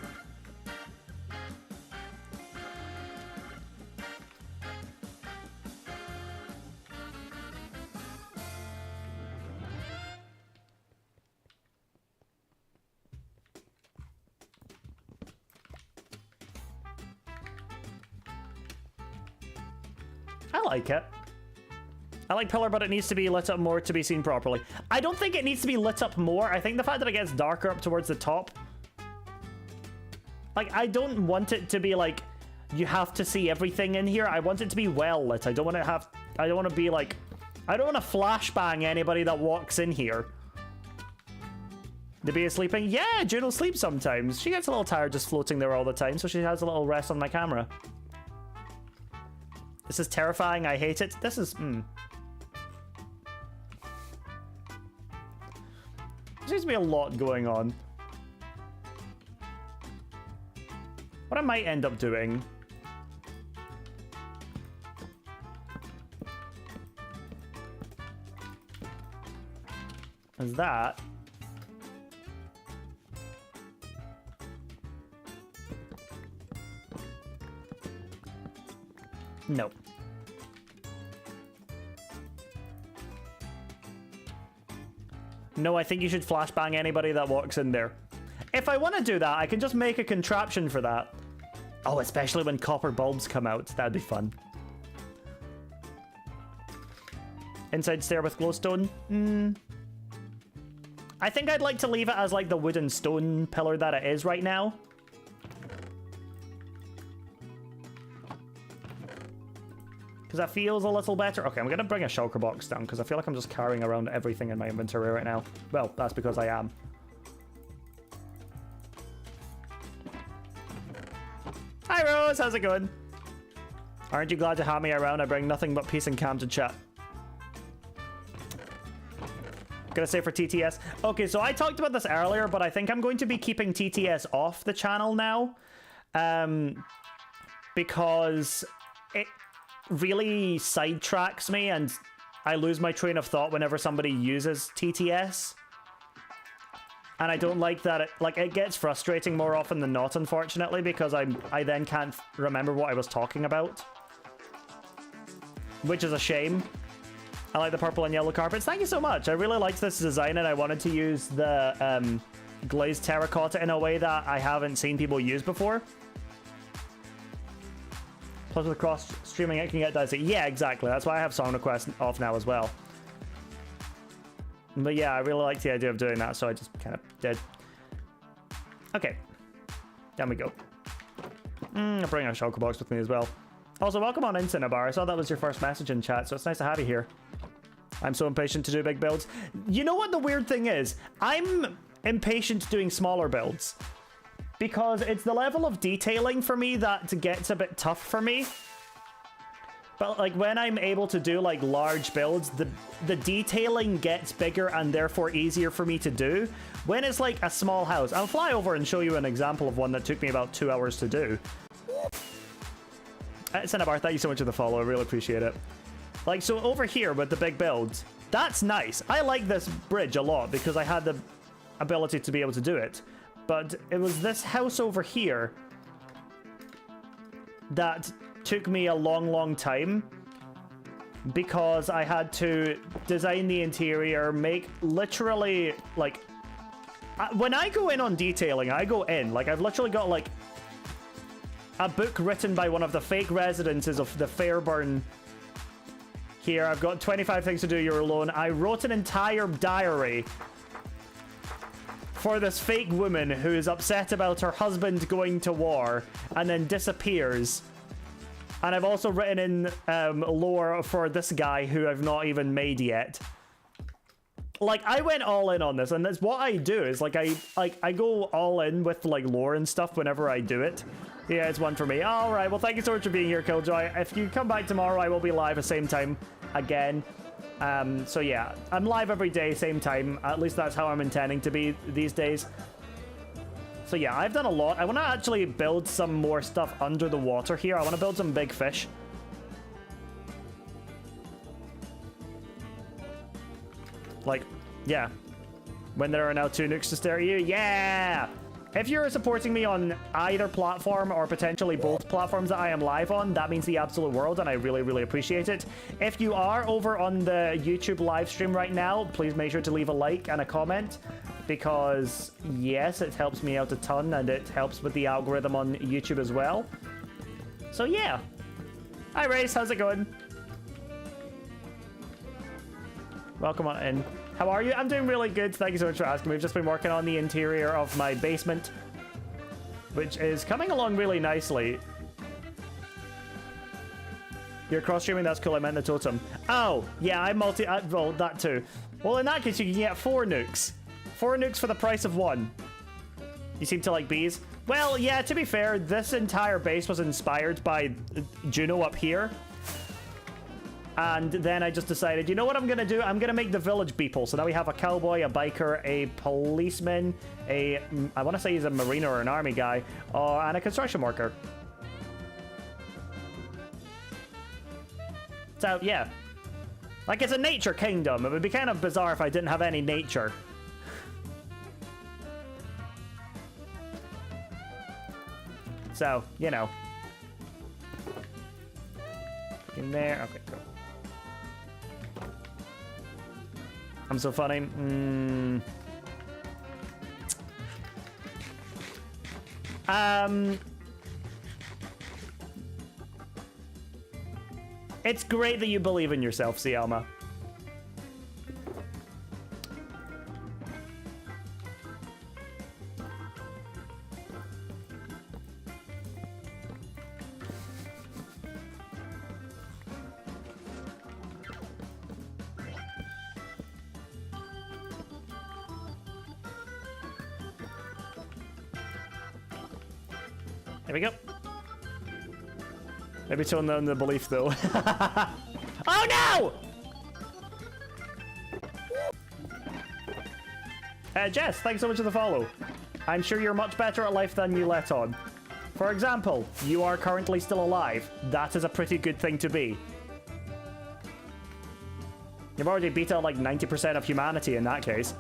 I like it. I like Pillar, but it needs to be lit up more to be seen properly. I don't think it needs to be lit up more. I think the fact that it gets darker up towards the top... Like, I don't want it to be like, you have to see everything in here. I want it to be well lit. I don't want to have... I don't want to be like... I don't want to flashbang anybody that walks in here. Nubia sleeping? Yeah, Juno sleeps sometimes. She gets a little tired just floating there all the time, so she has a little rest on my camera. This is terrifying. I hate it. This is... There seems to be a lot going on. What I might end up doing... is that... No. No, I think you should flashbang anybody that walks in there. If I want to do that, I can just make a contraption for that. Oh, especially when copper bulbs come out. That'd be fun. Inside stair with glowstone? I think I'd like to leave it as like the wooden stone pillar that it is right now. Because that feels a little better. Okay, I'm going to bring a shulker box down because I feel like I'm just carrying around everything in my inventory right now. Well, that's because I am. Hi, Rose! TTS, how's it going? Aren't you glad to have me around? I bring nothing but peace and calm to chat. Gonna say for TTS. Okay, so I talked about this earlier, but I think I'm going to be keeping TTS off the channel now. Because it really sidetracks me and I lose my train of thought whenever somebody uses TTS. And I don't like that. It gets frustrating more often than not, unfortunately, because I then can't remember what I was talking about. Which is a shame. I like the purple and yellow carpets. Thank you so much. I really liked this design and I wanted to use the glazed terracotta in a way that I haven't seen people use before. Plus with cross streaming it can get dicey. Yeah, exactly. That's why I have song requests off now as well. But yeah, I really liked the idea of doing that, so I just kind of did. Okay. Down we go. I'll bring a shulker box with me as well. Also, welcome on in, Cinnabar. I saw that was your first message in chat, so it's nice to have you here. I'm so impatient to do big builds. You know what the weird thing is? I'm impatient doing smaller builds. Because it's the level of detailing for me that gets a bit tough for me. But like when I'm able to do like large builds, the detailing gets bigger and therefore easier for me to do. When it's like a small house, I'll fly over and show you an example of one that took me about 2 hours to do. Cinnabar, thank you so much for the follow. I really appreciate it. Like, so over here with the big builds, that's nice. I like this bridge a lot because I had the ability to be able to do it. But it was this house over here that took me a long time because I had to design the interior, make literally like when I go in on detailing, I go in like I've literally got like a book written by one of the fake residences of the Fairburn here. I've got 25 things to do, you're alone. I wrote an entire diary for this fake woman who is upset about her husband going to war and then disappears. And I've also written in lore for this guy who I've not even made yet. Like, I went all in on this, and that's what I do, is like I go all in with like lore and stuff whenever I do it. Yeah, it's one for me. All right, well, thank you so much for being here, Killjoy. If you come back tomorrow, I will be live at the same time again. So yeah, I'm live every day, same time. At least that's how I'm intending to be these days. So yeah, I've done a lot. I want to actually build some more stuff under the water here. I want to build some big fish. Like, yeah. When there are now 2 nukes to stare at you, yeah! If you're supporting me on either platform or potentially both platforms that I am live on, that means the absolute world, and I really, really appreciate it. If you are over on the YouTube live stream right now, please make sure to leave a like and a comment, because yes, it helps me out a ton, and it helps with the algorithm on YouTube as well. So yeah. Hi Race, how's it going? Welcome on in. How are you? I'm doing really good. Thank you so much for asking. We've just been working on the interior of my basement, which is coming along really nicely. You're cross-streaming? That's cool. I meant the totem. Oh, yeah, I'm well, that too. Well, in that case, you can get 4 nukes. 4 nukes for the price of 1. You seem to like bees. Well, yeah, to be fair, this entire base was inspired by Juno up here. And then I just decided, you know what I'm going to do? I'm going to make the village people. So now we have a cowboy, a biker, a policeman, I want to say he's a marine or an army guy, and a construction worker. So, yeah. Like, it's a nature kingdom. It would be kind of bizarre if I didn't have any nature. So, you know. In there. Okay, cool. I'm so funny. It's great that you believe in yourself, Sialma. There we go. Maybe tone down the belief, though. Oh, no! Jess, thanks so much for the follow. I'm sure you're much better at life than you let on. For example, you are currently still alive. That is a pretty good thing to be. You've already beat out like 90% of humanity in that case.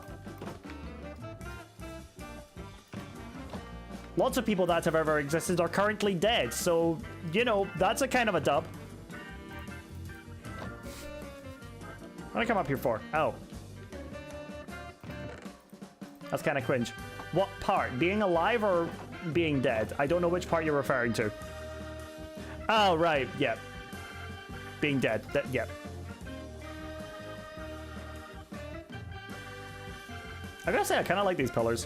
Lots of people that have ever existed are currently dead, so, you know, that's a kind of a dub. What did I come up here for? Oh. That's kind of cringe. What part? Being alive or being dead? I don't know which part you're referring to. Oh, right, yeah. Being dead, yeah. I gotta say, I kind of like these pillars.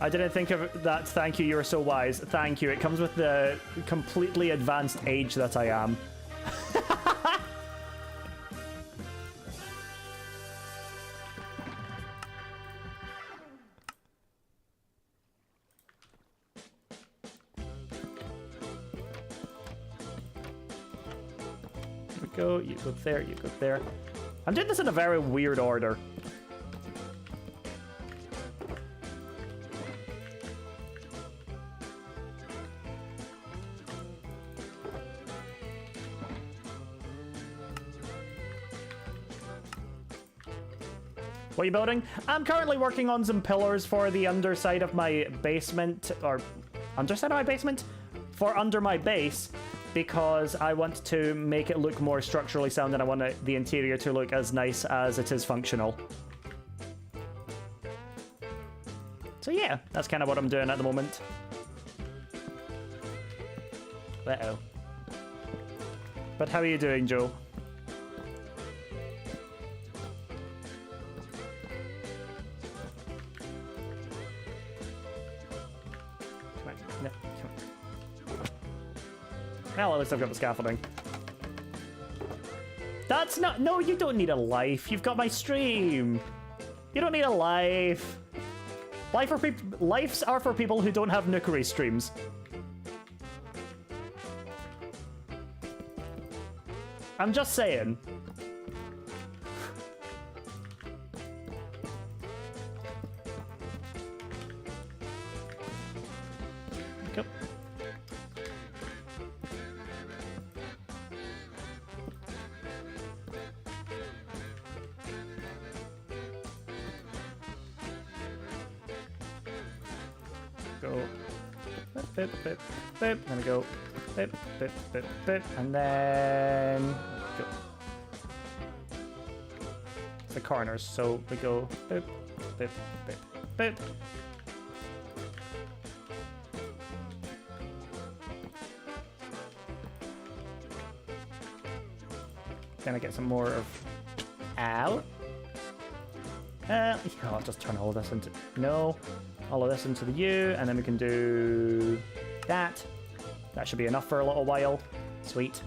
I didn't think of that. Thank you, you're so wise. Thank you. It comes with the completely advanced age that I am. You go there, you go there. I'm doing this in a very weird order. What are you building? I'm currently working on some pillars for the underside of my basement, or underside of my basement? For under my base, because I want to make it look more structurally sound and I want the interior to look as nice as it is functional. So yeah, that's kind of what I'm doing at the moment. Uh-oh. But how are you doing, Joe? Well, at least I've got the scaffolding. That's not... No, you don't need a life. You've got my stream. You don't need a life. Lives are for people who don't have Nukeri streams. I'm just saying. Go. Go. Bip, bip, bip. And we go. Bip, bip, bip, bip. And then go. It's the corners, so we go bip, bip, bip, bip. Gonna get some more of out. I'll just turn all of this into all of this into the U, and then we can do that. That should be enough for a little while. Sweet.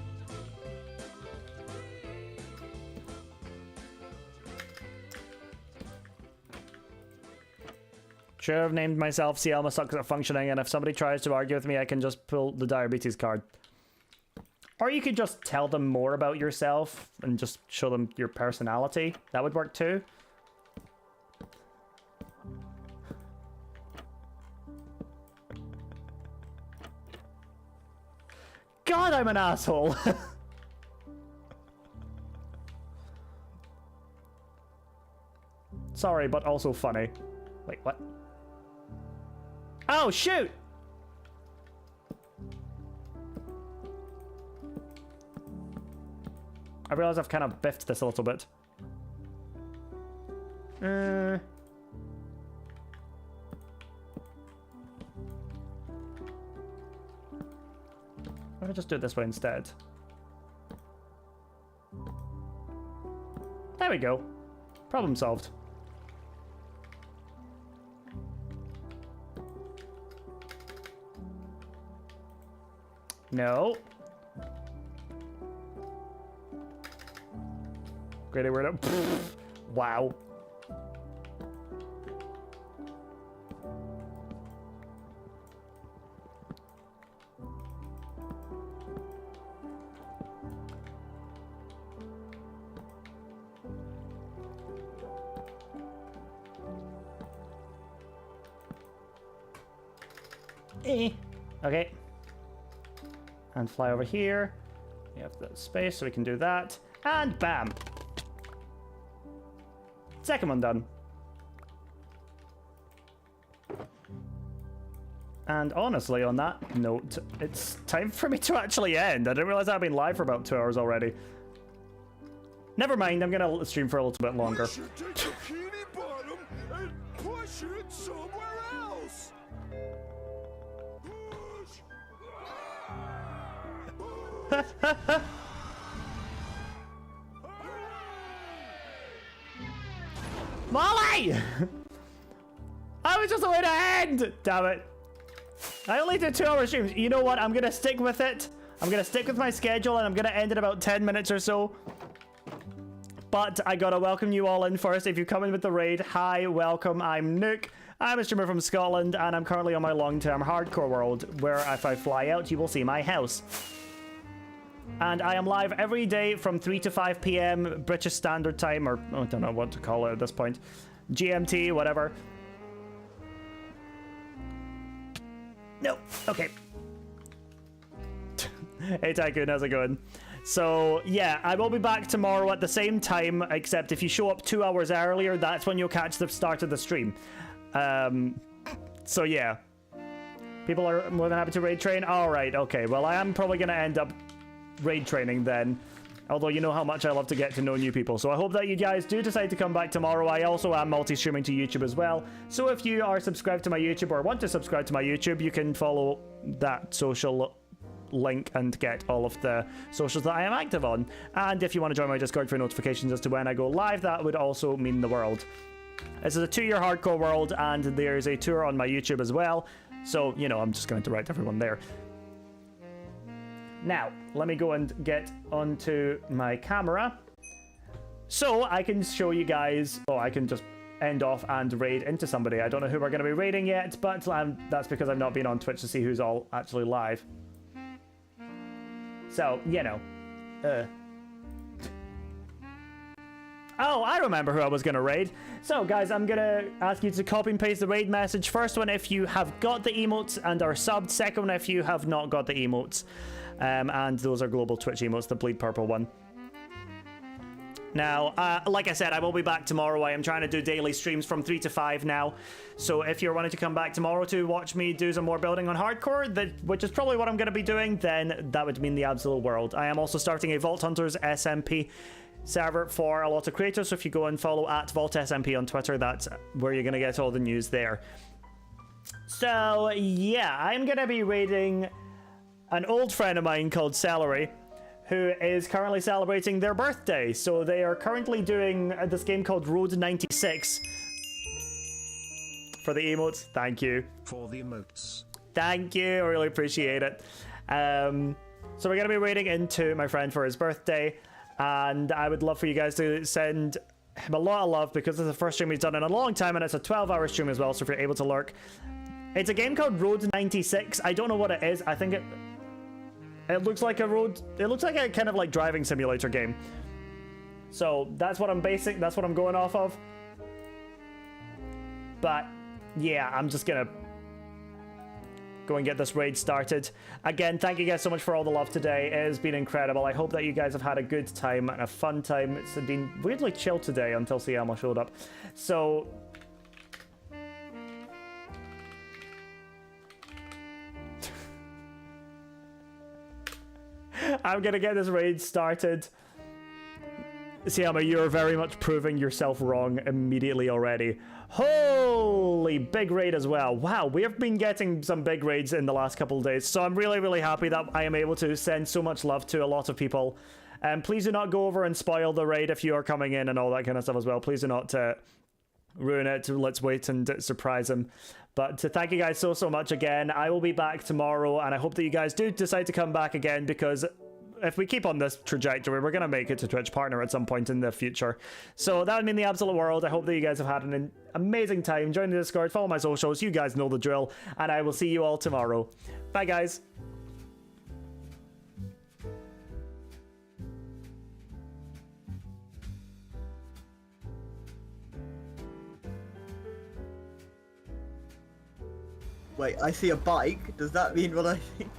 Should have named myself Cielma sucks at functioning, and if somebody tries to argue with me, I can just pull the diabetes card. Or you could just tell them more about yourself and just show them your personality. That would work too. God, I'm an asshole. Sorry, but also funny. Wait, what? Oh, shoot! I realize I've kind of biffed this a little bit. Let me just do it this way instead. There we go. Problem solved. No. Great weirdo. Wow. Okay. And fly over here. We have the space, so we can do that. And bam! Second one done. And honestly, on that note, it's time for me to actually end. I didn't realize I've been live for about 2 hours already. Never mind, I'm gonna stream for a little bit longer. Push it somewhere else. Molly! I was just a way to end! Damn it. I only did 2 hour streams. You know what? I'm gonna stick with it. I'm gonna stick with my schedule and I'm gonna end in about 10 minutes or so. But I gotta welcome you all in first. If you come in with the raid, hi, welcome. I'm Nuke. I'm a streamer from Scotland and I'm currently on my long-term hardcore world where if I fly out, you will see my house. And I am live every day from 3 to 5 p.m. British Standard Time, or I don't know what to call it at this point. GMT, whatever. No, okay. Hey Tycoon, how's it going? So yeah, I will be back tomorrow at the same time, except if you show up 2 hours earlier, that's when you'll catch the start of the stream. So yeah. People are more than happy to raid train? Alright, okay. Well, I am probably going to end up raid training then. Although you know how much I love to get to know new people. So I hope that you guys do decide to come back tomorrow. I also am multi-streaming to YouTube as well. So if you are subscribed to my YouTube or want to subscribe to my YouTube, you can follow that social link and get all of the socials that I am active on. And if you want to join my Discord for notifications as to when I go live, that would also mean the world. This is a 2-year hardcore world and there's a tour on my YouTube as well. So, you know, I'm just going to direct everyone there. Now, let me go and get onto my camera so I can show you guys. Oh, I can just end off and raid into somebody. I don't know who we're going to be raiding yet, but that's because I've not been on Twitch to see who's all actually live. So, you know. Oh, I remember who I was going to raid. So, guys, I'm going to ask you to copy and paste the raid message. First one if you have got the emotes and are subbed. Second one if you have not got the emotes. And those are global Twitch emotes, the bleed purple one. Now, like I said, I will be back tomorrow. I am trying to do daily streams from 3 to 5 now. So if you're wanting to come back tomorrow to watch me do some more building on hardcore, which is probably what I'm going to be doing, then that would mean the absolute world. I am also starting a Vault Hunters SMP server for a lot of creators. So if you go and follow at Vault SMP on Twitter, that's where you're going to get all the news there. So yeah, I'm going to be raiding an old friend of mine called Celery, who is currently celebrating their birthday. So they are currently doing this game called Road 96. For the emotes, thank you. For the emotes. Thank you, I really appreciate it. So we're going to be raiding into my friend for his birthday. And I would love for you guys to send him a lot of love because it's the first stream he's done in a long time and it's a 12-hour stream as well, so if you're able to lurk. It's a game called Road 96. I don't know what it is. I think it looks like a road. It looks like a kind of like driving simulator game. So that's what I'm going off of. But yeah, I'm just gonna go and get this raid started. Again, thank you guys so much for all the love today. It has been incredible. I hope that you guys have had a good time and a fun time. It's been weirdly chill today until Siamo showed up. So I'm gonna get this raid started. Siama, you're very much proving yourself wrong immediately already. Holy, big raid as well. Wow, we have been getting some big raids in the last couple of days, so I'm really, really happy that I am able to send so much love to a lot of people. Please do not go over and spoil the raid if you are coming in and all that kind of stuff as well. Please do not ruin it. Let's wait and surprise them. But to thank you guys so much again. I will be back tomorrow, and I hope that you guys do decide to come back again, because if we keep on this trajectory, we're going to make it to Twitch Partner at some point in the future. So that would mean the absolute world. I hope that you guys have had an amazing time. Join the Discord, follow my socials. You guys know the drill, and I will see you all tomorrow. Bye, guys. Wait, I see a bike. Does that mean what I think?